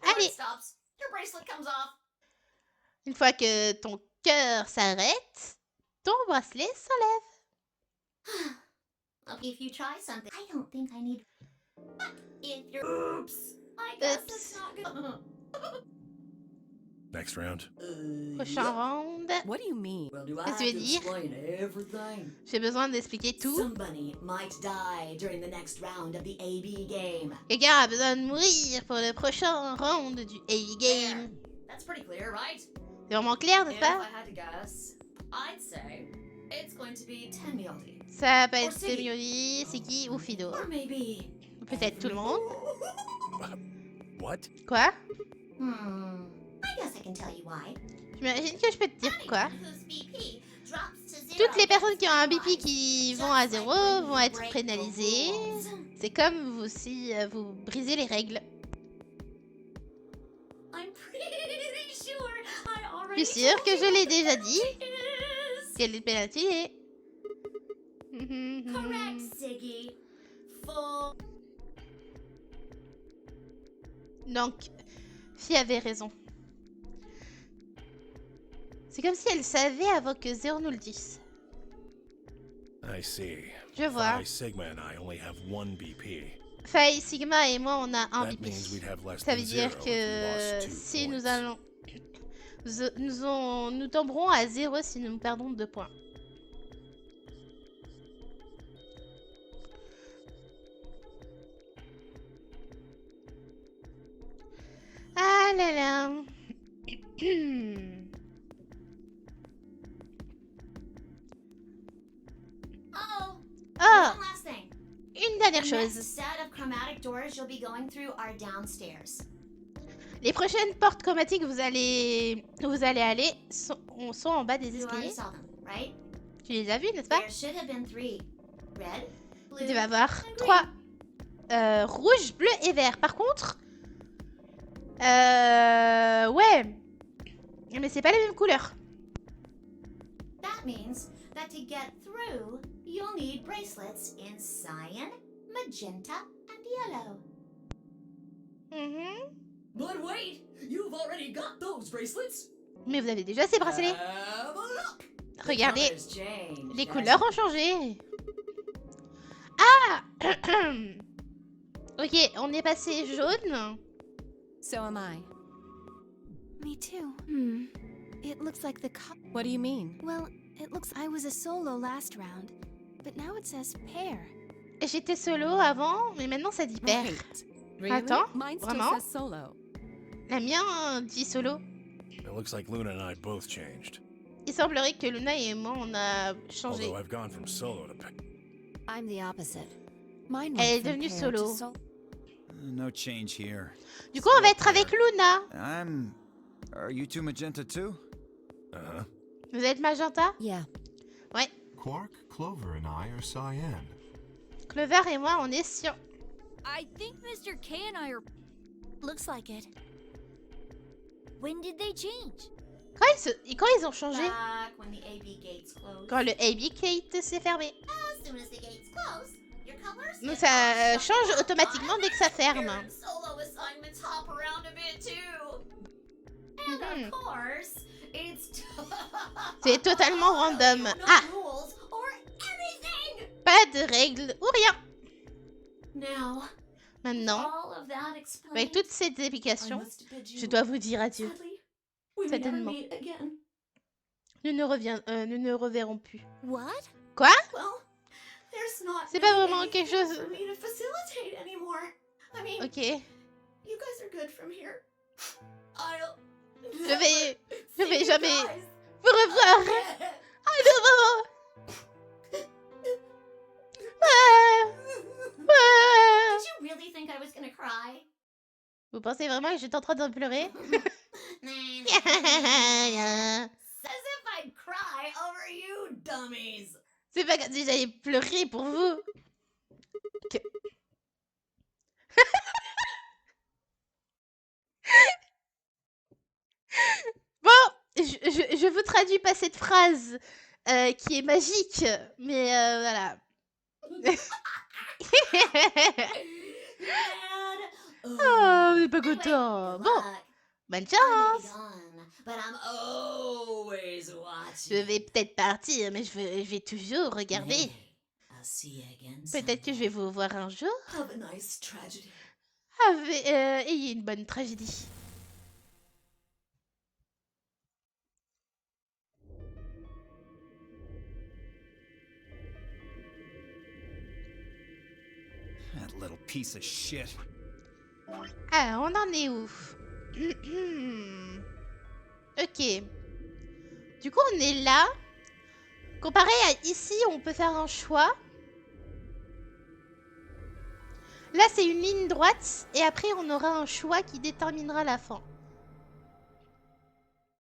Your heart Allez. stops. Your bracelet comes off. Une fois que ton cœur s'arrête, ton bracelet s'enlève. If you try something, I don't think I need. If you're. Oops. I guess Oops. it's not good. Next round. Prochain round. What do you mean? Well, do I Qu'est-ce que have tu to veux dire? explain everything? J'ai besoin d'expliquer tout. Somebody might die during the next round of the AB game. Quelqu'un a besoin de mourir pour le prochain round du A Game. That's pretty clear, right? C'est vraiment clair, n'est-ce If I pas? had to guess, I'd say it's going to be Tenmyoldi. Ça peut être Or Siggy. Semiori, Siki ou Fido. Or maybe. Peut-être tout le monde. What? Quoi? I guess I can tell you why. J'imagine que je peux te dire quoi. Anyone whose BP drops to zero Toutes les personnes qui ont un BP gets qui penalized, vont à just like 0 when you vont être break the pénalisées. rules. C'est comme vous, si vous brisez les règles. I'm pretty sure I Je already suis sûre told que you je what l'ai the déjà penalty dit. is. Quelle est le pénalité? Correct, Siggy. Full. Donc, Fille avait raison. C'est comme si elle savait avant que Zéro nous le dise. I see. Je vois. Phi Sigma and I only have 1 BP. Faye, Sigma et moi, on a un That BP. means we'd have less Ça than veut dire 0 if we que lost 2 si nous points. allons... Nous tomberons à 0 si nous perdons 2 points. Ah là là. Oh, Oh, one last thing. une dernière The chose. next set of chromatic doors you'll be going through are downstairs. Les prochaines portes chromatiques où vous allez aller sont en bas des You already escaliers. saw them, right? Tu les as vus, n'est-ce pas? There should have been 3. Red, blue, Tu vas avoir and 3 green. rouge, bleu et vert. Par contre, ouais, mais c'est pas les mêmes couleurs. That means that to get through, you'll need bracelets in cyan, magenta, and yellow. But wait, you've already got those bracelets. Mais vous avez déjà ces bracelets. Have a look. Regardez, The colors changed, les hasn't couleurs ont changé. Ah. Ok, on est passé jaune. So am I. Me too. It looks like the What do you mean? Well, It looks I was a solo last round, but now it says pair. J'étais solo avant, mais maintenant ça dit pair. Really? Attends, Mine still vraiment? says solo. La mienne dit solo. It looks like Luna and I both changed. Il semblerait que Luna et moi, on a changé. Although I've gone from solo to I'm the opposite. Mine Elle est went from devenue pair solo. to sol- No change here. Du coup, on va être avec Luna. Are you two magenta too? Uh-huh. Vous êtes magenta? Yeah. Ouais. Quark, Clover, and I are cyan. Clover et moi, on est sur... I think Mr. K and I are... Looks like it. When did they change? Quand ils ont changé? Back when the AB gates closed. Quand le AB Gate s'est fermé. As soon as the gates close, your colors Donc get ça all change shuffled. automatiquement dès que ça ferme. And solo assignments hop around a bit too. And of course, it's C'est totalement random. no Ah, rules or anything. pas de règles ou rien. Now, Maintenant, all of that avec explained, toutes ces I explications, must bid you je dois vous dire adieu. sadly, we may never Certainement. meet again. Nous ne reverrons plus. What? Quoi? Well, there's not C'est pas really vraiment quelque anything chose... for me to facilitate anymore. I mean, Ok. you guys are good from here. I'll Je vais see you jamais guys vous revoir again. à nouveau. Ah, ah. Did you really think I was gonna cry? Vous pensez vraiment que j'étais en train de pleurer? Says if I'd cry over you dummies. C'est pas comme si j'allais pleurer pour vous. Ok. Bon, je vous traduis pas cette phrase qui est magique, mais voilà. Oh, on est pas content. Bon, bonne chance. But I'm always watching. Je vais peut-être partir, mais je vais toujours regarder. I'll see you again. Peut-être que je vais vous voir un jour. Have a nice tragedy. Ayez une bonne tragédie. That little piece of shit. Alors, on en est où? Ok. Du coup, on est là. Comparé à ici, on peut faire un choix. Là, c'est une ligne droite. Et après, on aura un choix qui déterminera la fin.